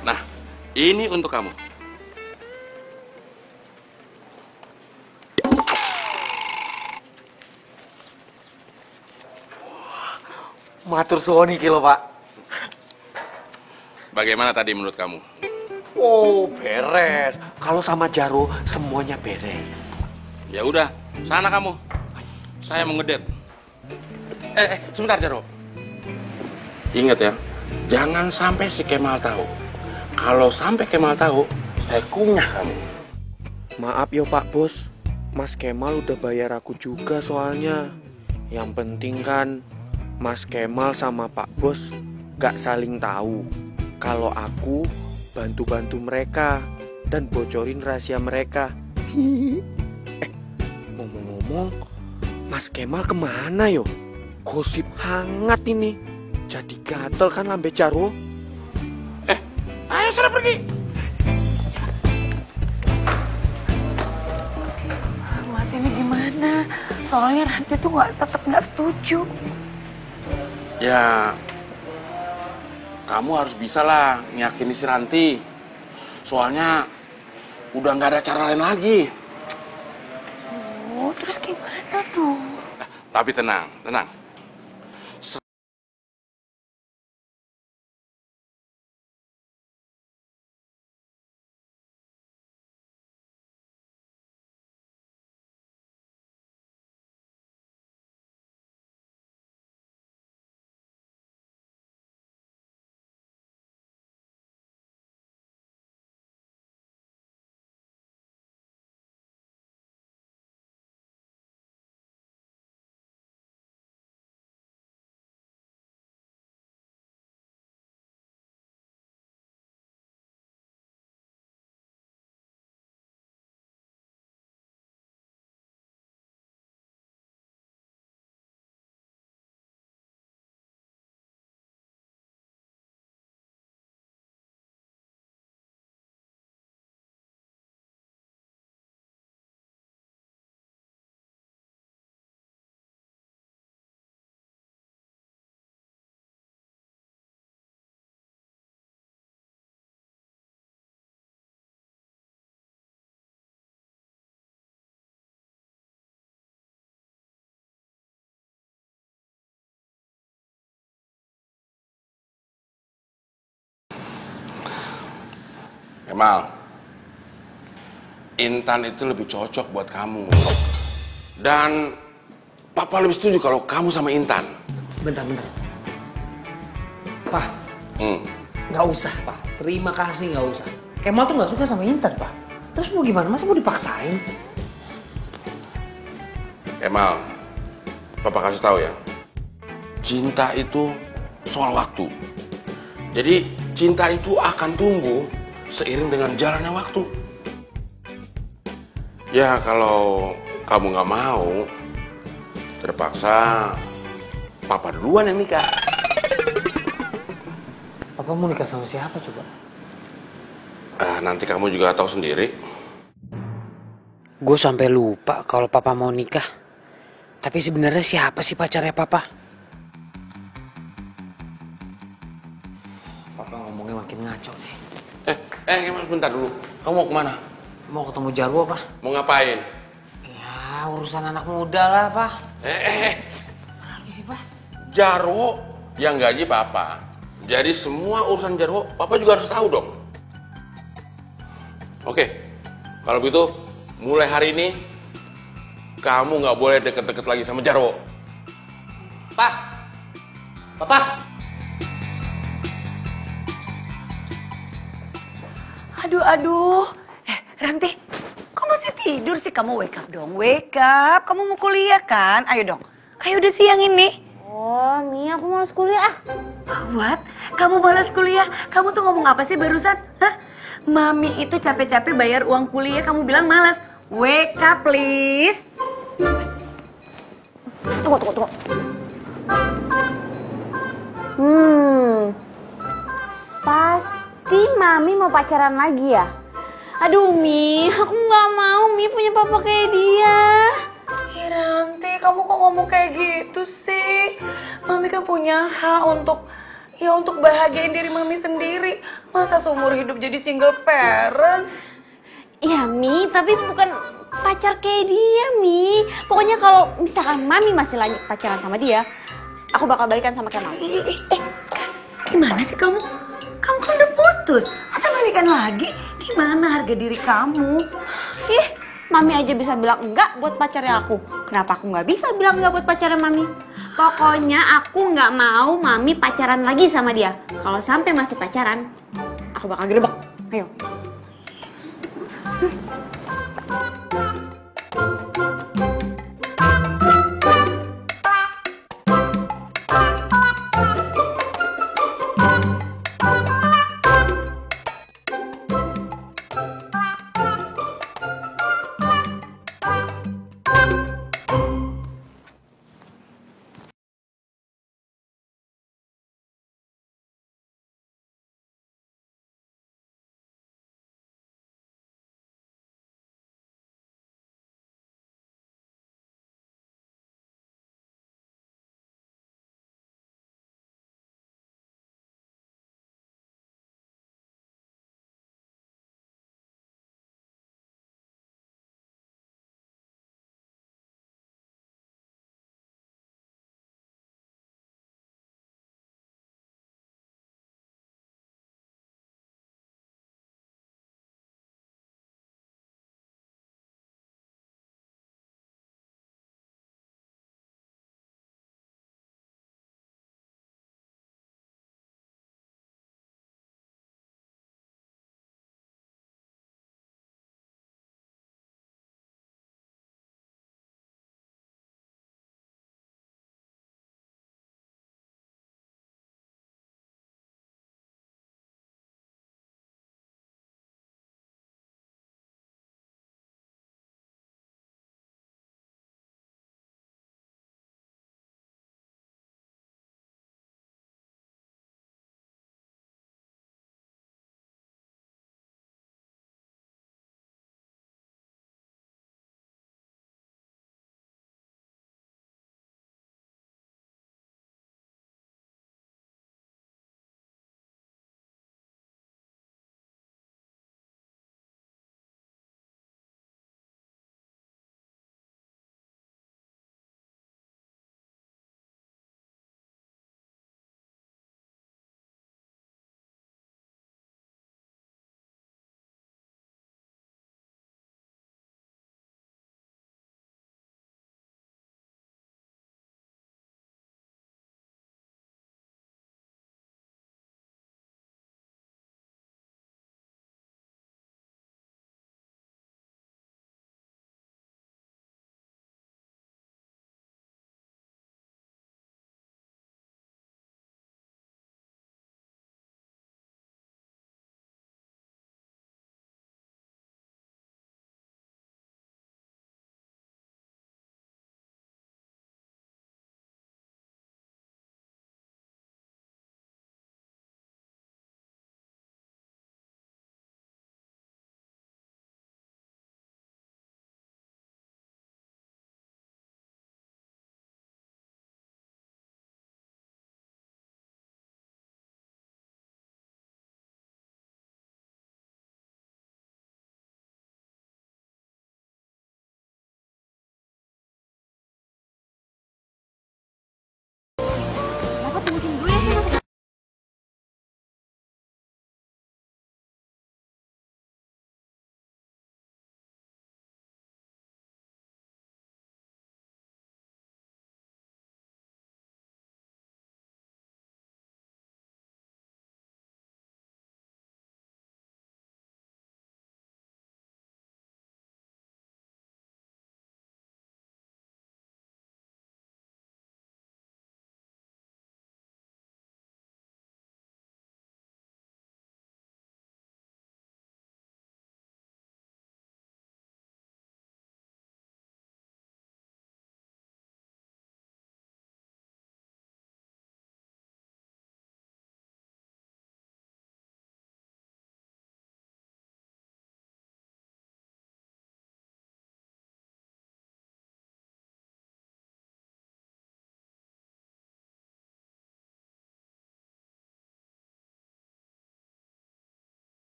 Nah, ini untuk kamu. Matur suwun iki lho, Pak. Bagaimana tadi menurut kamu? Oh, beres. Kalau sama Jaro, semuanya beres. Ya udah, sana kamu. Saya mau ngedate. Sebentar Jaro. Ingat ya, jangan sampai si Kemal tahu. Kalau sampai Kemal tahu, saya kunyah kamu. Maaf yo Pak Bos, Mas Kemal udah bayar aku juga soalnya. Yang penting kan Mas Kemal sama Pak Bos gak saling tahu kalau aku bantu-bantu mereka dan bocorin rahasia mereka. Ngomong-ngomong, Mas Kemal kemana yo? Gosip hangat ini. Jadi gatel kan lambe Jaro. Ayo sana pergi. Mas ini gimana? Soalnya Ranti tuh tetap nggak setuju. Ya, kamu harus bisa lah ngeyakini si Ranti. Soalnya udah nggak ada cara lain lagi. Oh, terus gimana dong? Tapi tenang. Kemal, Intan itu lebih cocok buat kamu. Dan Papa lebih setuju kalau kamu sama Intan. Bentar. Pak, nggak usah, Pak. Terima kasih, nggak usah. Kemal tuh nggak suka sama Intan, Pak. Terus mau gimana? Masa mau dipaksain? Kemal, Papa kasih tahu ya. Cinta itu soal waktu. Jadi cinta itu akan tumbuh seiring dengan jalannya waktu. Ya kalau kamu nggak mau, terpaksa Papa duluan yang nikah. Papa mau nikah sama siapa coba? Nanti kamu juga tahu sendiri. Gue sampai lupa kalau Papa mau nikah. Tapi sebenarnya siapa sih pacarnya Papa? ngaco nih. Kemal, bentar dulu. Kamu mau kemana? Mau ketemu Jarwo, Pak. Mau ngapain? Ya, urusan anak muda lah, Pak. Lagi sih, Pak. Jarwo yang gaji Papa. Jadi semua urusan Jarwo, Papa juga harus tahu dong. Oke, kalau begitu mulai hari ini kamu nggak boleh deket-deket lagi sama Jarwo. Pak. Papa. Aduh. Ranti, kok masih tidur sih? Kamu wake up dong, wake up. Kamu mau kuliah kan? Ayo dong. Ayo udah siang ini. Oh, Mi, aku malas kuliah. What? Kamu malas kuliah? Kamu tuh ngomong apa sih barusan? Hah? Mami itu capek-capek bayar uang kuliah, kamu bilang malas. Wake up, please. Tunggu. Pasti Mami mau pacaran lagi ya? Aduh, Mi, aku nggak mau Mi punya papa kayak dia. Ih, Ranti, kamu kok ngomong kayak gitu sih? Mami kan punya hak untuk bahagiain diri Mami sendiri. Masa seumur hidup jadi single parents? Ya, Mi, tapi bukan pacar kayak dia, Mi. Pokoknya kalau misalkan Mami masih lanjut pacaran sama dia, aku bakal balikan sama Kemal. Sekarang gimana sih kamu? Kamu kan udah putus. Masa balikan lagi? Di mana harga diri kamu? Ih, Mami aja bisa bilang enggak buat pacarnya aku. Kenapa aku nggak bisa bilang enggak buat pacarnya Mami? Pokoknya aku nggak mau Mami pacaran lagi sama dia. Kalau sampai masih pacaran, aku bakal gerebek. Ayo.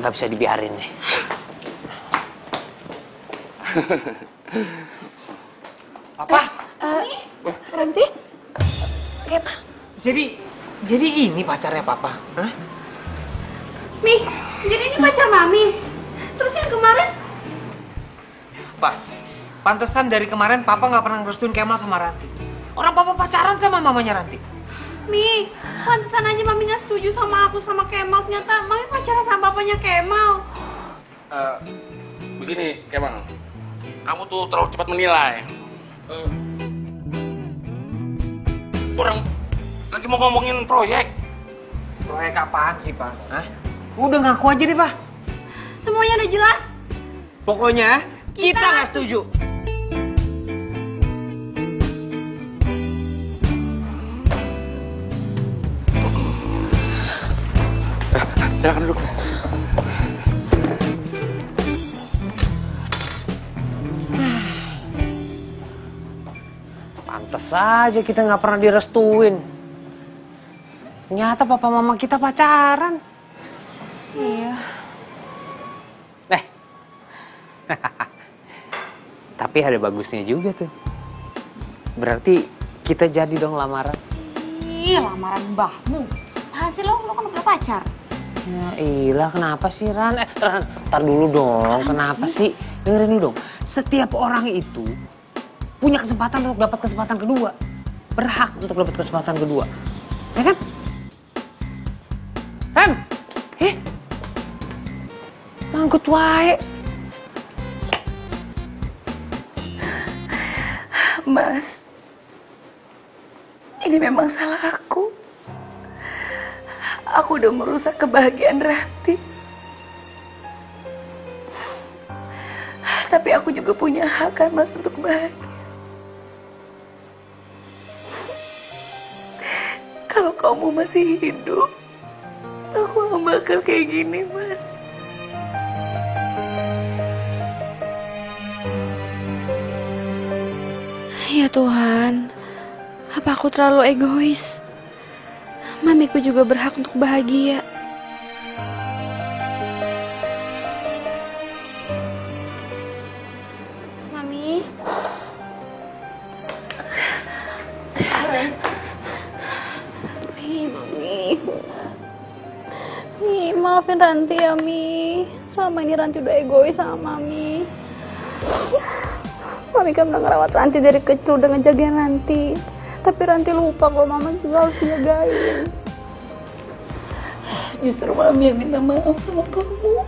nggak bisa dibiarin nih. Apa? Ranti? Apa? Jadi ini pacarnya papa? Hah? Mi, jadi ini pacar mami. Terus yang kemarin? Pak, pantesan dari kemarin papa nggak pernah ngerestuin Kemal sama Ranti. Orang papa pacaran sama mamanya Ranti. Mi, pantesan aja mami gak setuju sama aku sama Kemal. Ternyata mami pacaran sama papanya Kemal. Begini, Kemal. Kamu tuh terlalu cepat menilai. Orang lagi mau ngomongin proyek. Proyek apaan sih, Pak? Hah? Udah ngaku aja deh, Pak. Semuanya udah jelas. Pokoknya kita nggak setuju. Silakan duduk. Pantes aja kita nggak pernah direstuin. Ternyata papa mama kita pacaran. Iya. Tapi ada bagusnya juga tuh. Berarti kita jadi dong lamaran. Ih, lamaran mbahmu. Hasil lo kan udah pacar. Ya ilah, kenapa sih Ran? Ran, ntar dulu dong, kenapa sih? Dengerin dulu dong. Setiap orang itu punya kesempatan untuk dapat kesempatan kedua. Berhak untuk dapat kesempatan kedua. Ya kan? Ran! Manggut wae. Mas, ini memang salah aku. Aku udah merusak kebahagiaan Ranti. Tapi aku juga punya hak kan Mas untuk bahagia. Kalau kamu masih hidup, aku gak bakal kayak gini, Mas. Ya Tuhan, apa aku terlalu egois? Mamiku juga berhak untuk bahagia. Mami. Mi, maafin Ranti ya, Mi. Selama ini Ranti udah egois sama Mami. Mami kan udah ngerawat Ranti dari kecil, udah ngejagain Ranti. Tapi Ranti lupa kalau Mama juga harus jagain. Justru Mami yang minta maaf sama kamu.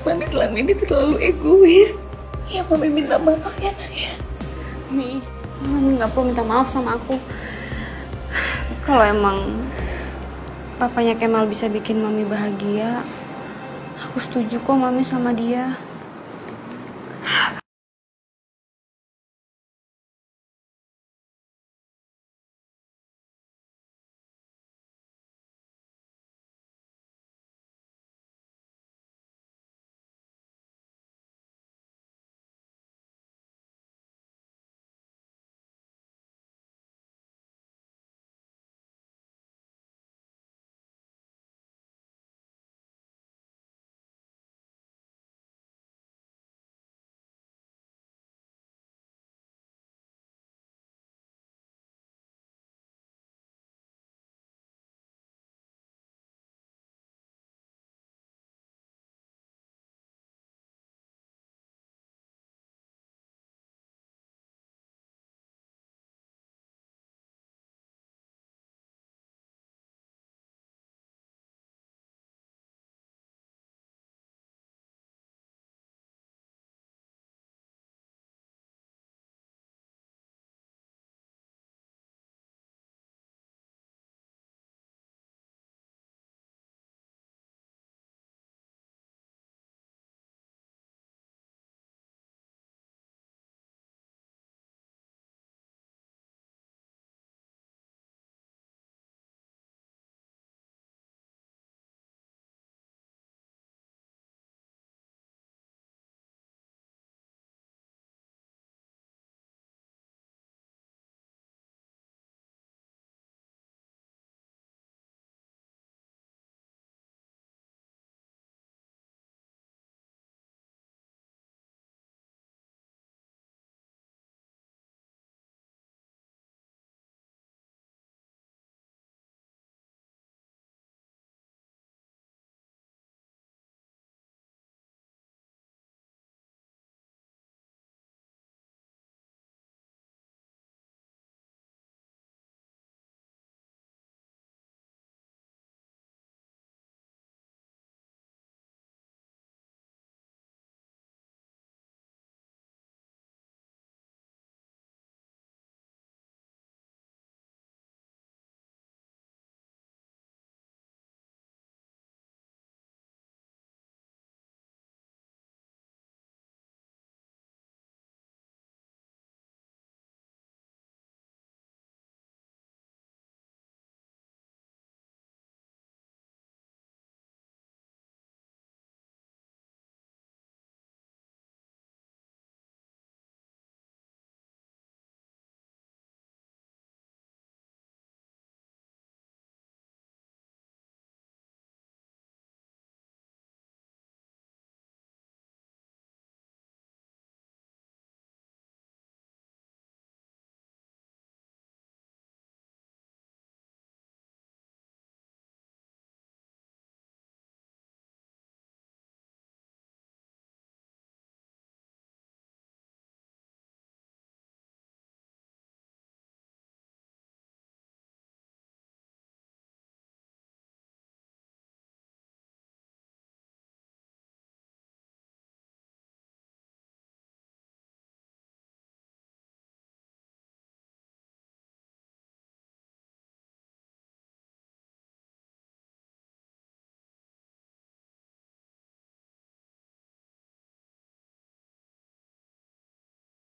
Mami selama ini terlalu egois. Ya Mami minta maaf ya nak ya. Mi, Mami gak perlu minta maaf sama aku. Kalau emang papanya Kemal bisa bikin Mami bahagia, aku setuju kok Mami sama dia.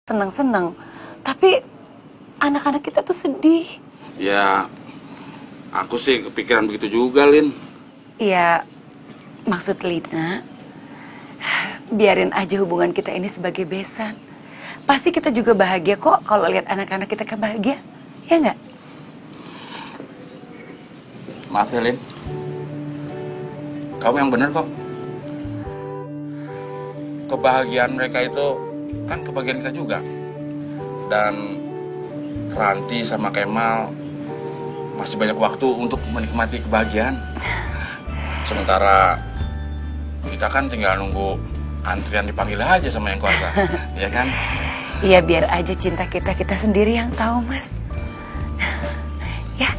senang-senang. Tapi anak-anak kita tuh sedih. Ya, aku sih kepikiran begitu juga, Lin. Iya, maksud Lina, biarin aja hubungan kita ini sebagai besan. Pasti kita juga bahagia kok kalau lihat anak-anak kita kebahagia, ya nggak? Maaf ya, Lin. Kamu yang bener kok. Kebahagiaan mereka itu kan kebahagiaan kita juga. Dan Ranti sama Kemal masih banyak waktu untuk menikmati kebahagiaan. Sementara kita kan tinggal nunggu antrian dipanggil aja sama yang kuasa, ya kan? Iya, biar aja cinta kita sendiri yang tahu, Mas. Ya.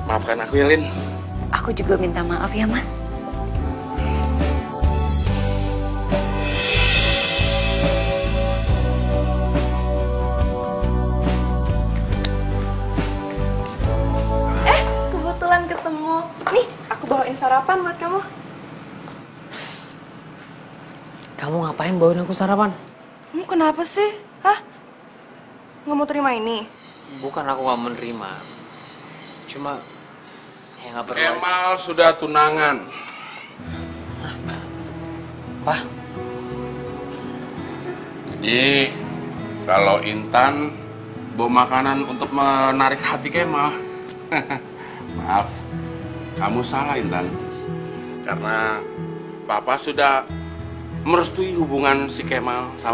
Maafkan aku ya, Lin. Aku juga minta maaf ya, Mas. Kebetulan ketemu. Nih, aku bawain sarapan buat kamu. Kamu ngapain bawain aku sarapan? Kamu kenapa sih? Hah? Nggak mau terima ini? Bukan aku gak menerima. Cuma ya gak perlu. Kemal sudah tunangan. Apa? Jadi kalau Intan bawa makanan untuk menarik hati Kemal. Maaf, kamu salah Intan. Karena Papa sudah merestui hubungan si Kemal sama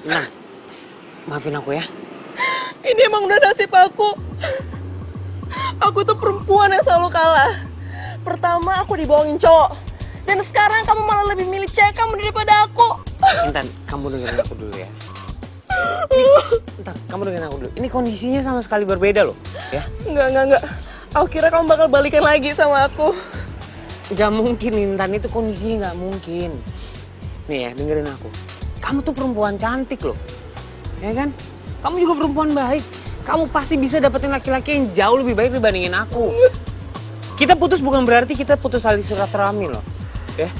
Nah, maafin aku ya. Ini emang udah nasib aku. Aku tuh perempuan yang selalu kalah. Pertama aku dibohongin cowok. Dan sekarang kamu malah lebih milih cewek kamu daripada aku. Intan, kamu dengerin aku dulu ya. Ntar, kamu dengerin aku dulu. Ini kondisinya sama sekali berbeda loh, ya. Enggak. Aku kira kamu bakal balikan lagi sama aku. Gak mungkin, Intan. Itu kondisinya gak mungkin. Nih ya, dengerin aku. Kamu tuh perempuan cantik loh, ya kan? Kamu juga perempuan baik. Kamu pasti bisa dapetin laki-laki yang jauh lebih baik dibandingin aku. Kita putus bukan berarti kita putus tali silaturahmi loh, ya.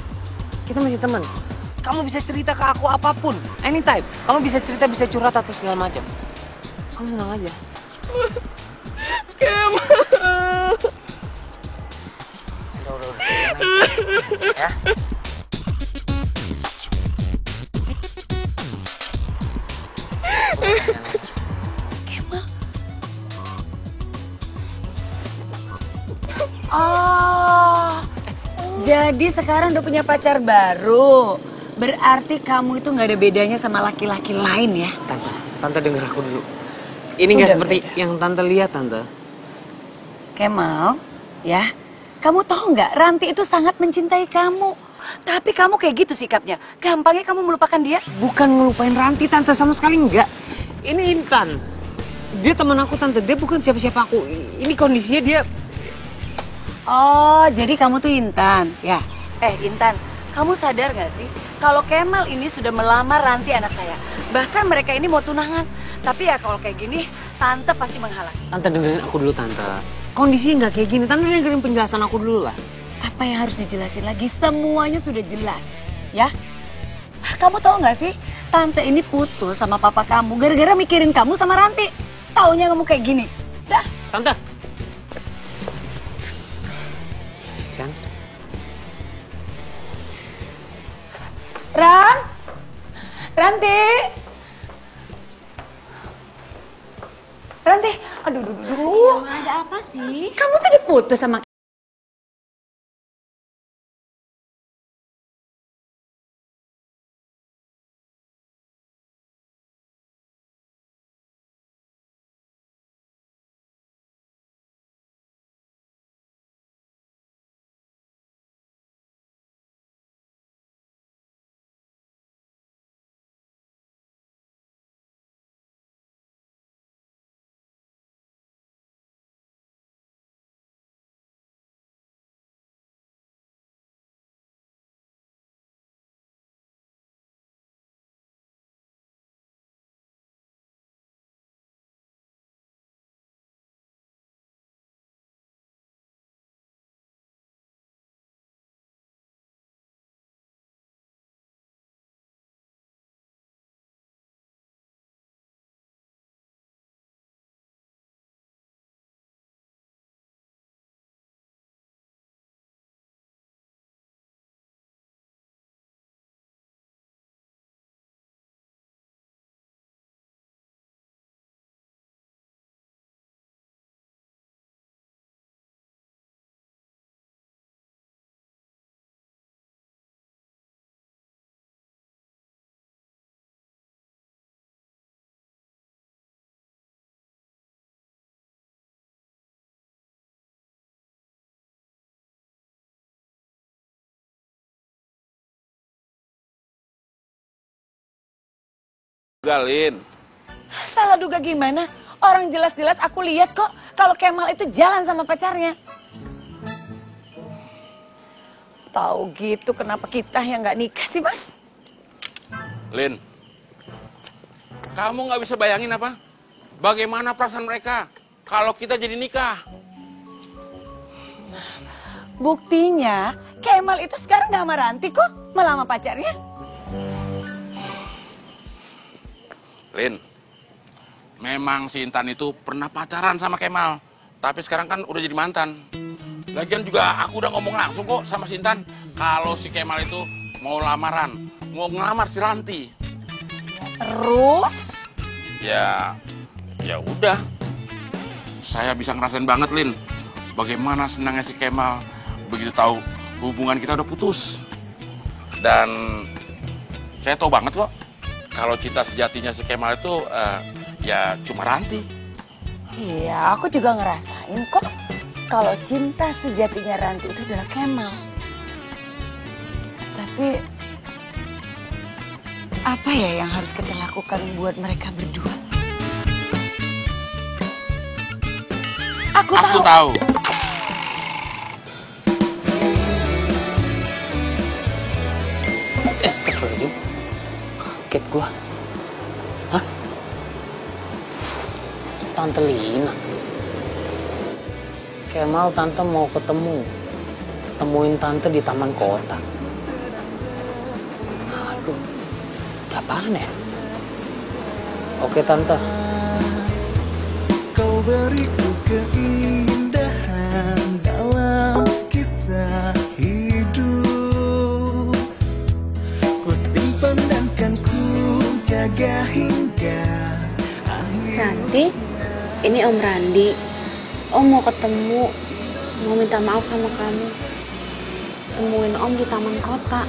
Kita masih teman. Kamu bisa cerita ke aku apapun, anytime. Kamu bisa cerita, bisa curhat atau segala macam. Kamu tenang aja. Kemal. Udah. Ya. Kemal. Oh, jadi sekarang udah punya pacar baru. Berarti kamu itu nggak ada bedanya sama laki-laki lain ya? Tante denger aku dulu. Ini nggak seperti yang Tante lihat, Tante. Kemal, ya, kamu tahu nggak Ranti itu sangat mencintai kamu. Tapi kamu kayak gitu sikapnya. Gampangnya kamu melupakan dia. Bukan ngelupain Ranti, Tante, sama sekali enggak. Ini Intan. Dia teman aku, Tante. Dia bukan siapa-siapa aku. Ini kondisinya dia... Oh, jadi kamu tuh Intan, ya? Intan, kamu sadar gak sih kalau Kemal ini sudah melamar Ranti anak saya? Bahkan mereka ini mau tunangan. Tapi ya kalau kayak gini, Tante pasti menghalangi. Tante, dengerin aku dulu, Tante. Kondisinya nggak kayak gini. Tante dengerin penjelasan aku dulu lah. Apa yang harus dijelasin lagi? Semuanya sudah jelas, ya? Kamu tahu nggak sih, Tante ini putus sama papa kamu gara-gara mikirin kamu sama Ranti. Taunya kamu kayak gini. Dah. Tante. Kan? Ranti. Ranti, aduh. Ada apa sih? Kamu tuh diputus sama... Galin. Salah duga gimana? Orang jelas-jelas aku lihat kok kalau Kemal itu jalan sama pacarnya. Tahu gitu kenapa kita yang nggak nikah sih, Mas? Lin, kamu nggak bisa bayangin apa? Bagaimana perasaan mereka kalau kita jadi nikah? Buktinya Kemal itu sekarang nggak sama Ranti kok, malah sama pacarnya. Lin, memang si Intan itu pernah pacaran sama Kemal, tapi sekarang kan udah jadi mantan. Lagian juga aku udah ngomong langsung kok sama si Intan kalau si Kemal itu mau lamaran, mau ngelamar si Ranti. Terus? Ya udah. Saya bisa ngerasain banget, Lin, bagaimana senangnya si Kemal begitu tahu hubungan kita udah putus. Dan saya tahu banget kok kalau cinta sejatinya si Kemal itu ya cuma Ranti. Iya, aku juga ngerasain kok kalau cinta sejatinya Ranti itu adalah Kemal. Tapi apa ya yang harus kita lakukan buat mereka berdua? Aku tahu. Astagfirullahaladzim. Kaget gua. Hah? Tante Lina. Kemal, Tante mau ketemu. Temuin Tante di taman kota. Aduh, ada apaan ya? Oke, Tante. Kau beriku keindahan dalam kisah hidup. Ku simpan dan kan ku jaga hingga akhir. Ranti, ini Om Randi. Om mau ketemu, mau minta maaf sama kamu. Temuin Om di taman kota.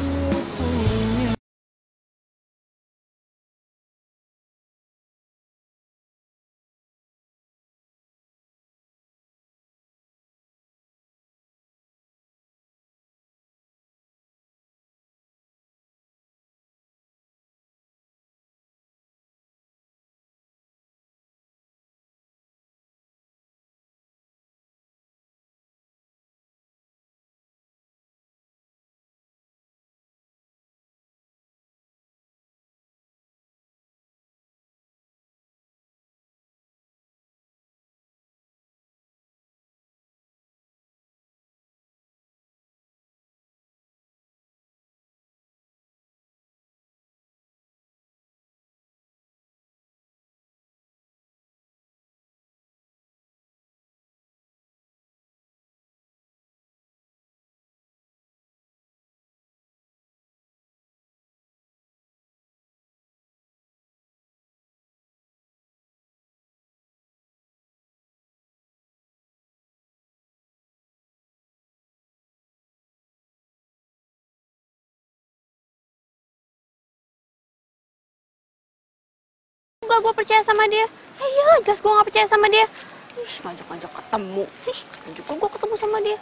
gak gue percaya sama dia? Iyalah jelas gue gak percaya sama dia. Ih, ngajak-ngajak ketemu. Ih, juga gue ketemu sama dia.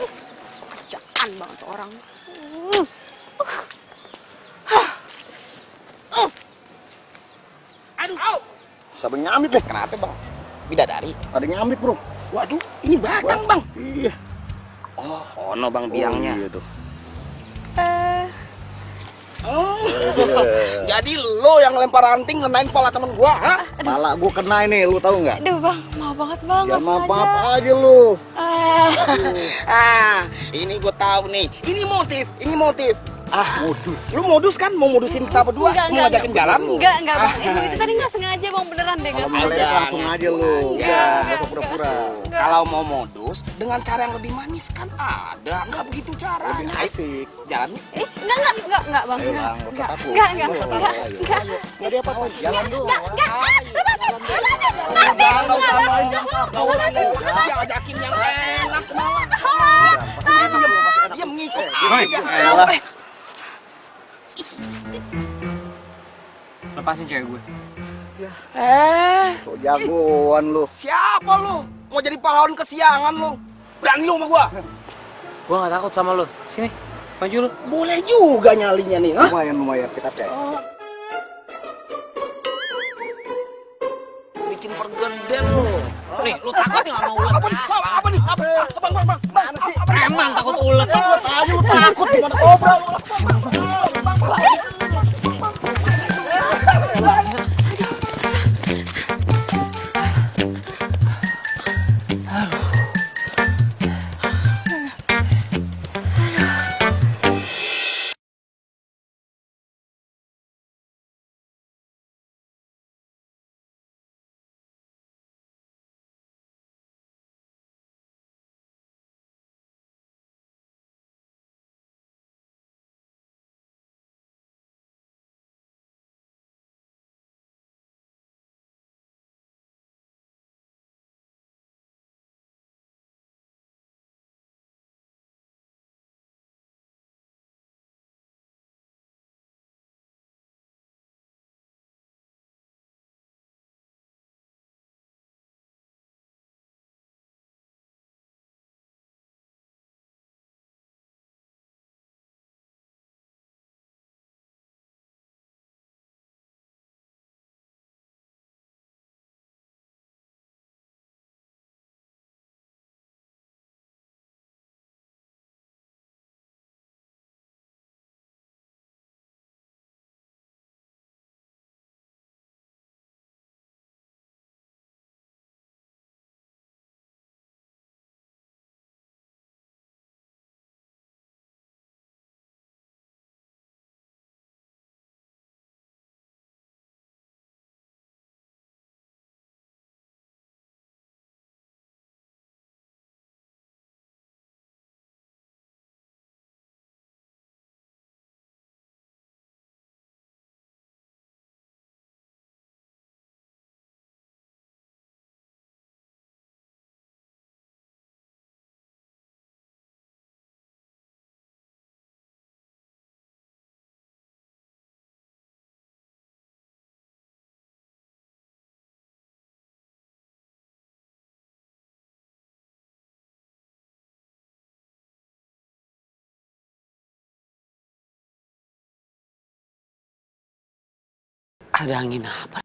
Ih, kerjaan banget tuh orang. Aduh. Siapa yang nyamit deh? Kenapa bang? Bidadari. Ada yang nyamit bro. Waduh, ini batang bang. Iya. Oh, ono bang biangnya. Iya tuh. Oh, jadi lo yang lempar ranting ngenain pala temen gua, ha? Pala gua kena ini, lu tahu nggak? Aduh bang, maaf banget bang, nggak sengaja. Maaf aja lu. Ini gua tahu nih. Ini motif. Modus. Lu modus kan? Mau modusin kita berdua? Mau ngajakin jalan? Enggak bang. Itu tadi nggak sengaja bang, beneran deh. Kalau mau langsung aja lu. Nggak usah pura-pura. Kalau mau modus dengan cara yang lebih manis kan ada. Nggak begitu cara. Lebih asik. Jalannya? Enggak bang. Enggak ada apa-apa. Jalan dulu. Lepasin. Nggak usah ajakin yang enak. Dia mengikut aja. Lepasin cewek gue. So jagoan lu. Siapa lu? Mau jadi pahlawan kesiangan lu? Berani lu sama gua? Gue gak takut sama lo. Sini, maju lo. Boleh juga nyalinya nih, ha? Lumayan kita cek. Bikin pergeden lu. Nih, lu takut nggak sama ulet? Apa nih? Bang. Emang takut ulet. Ayo lu takut gimana kobra lu? Ada angin apa?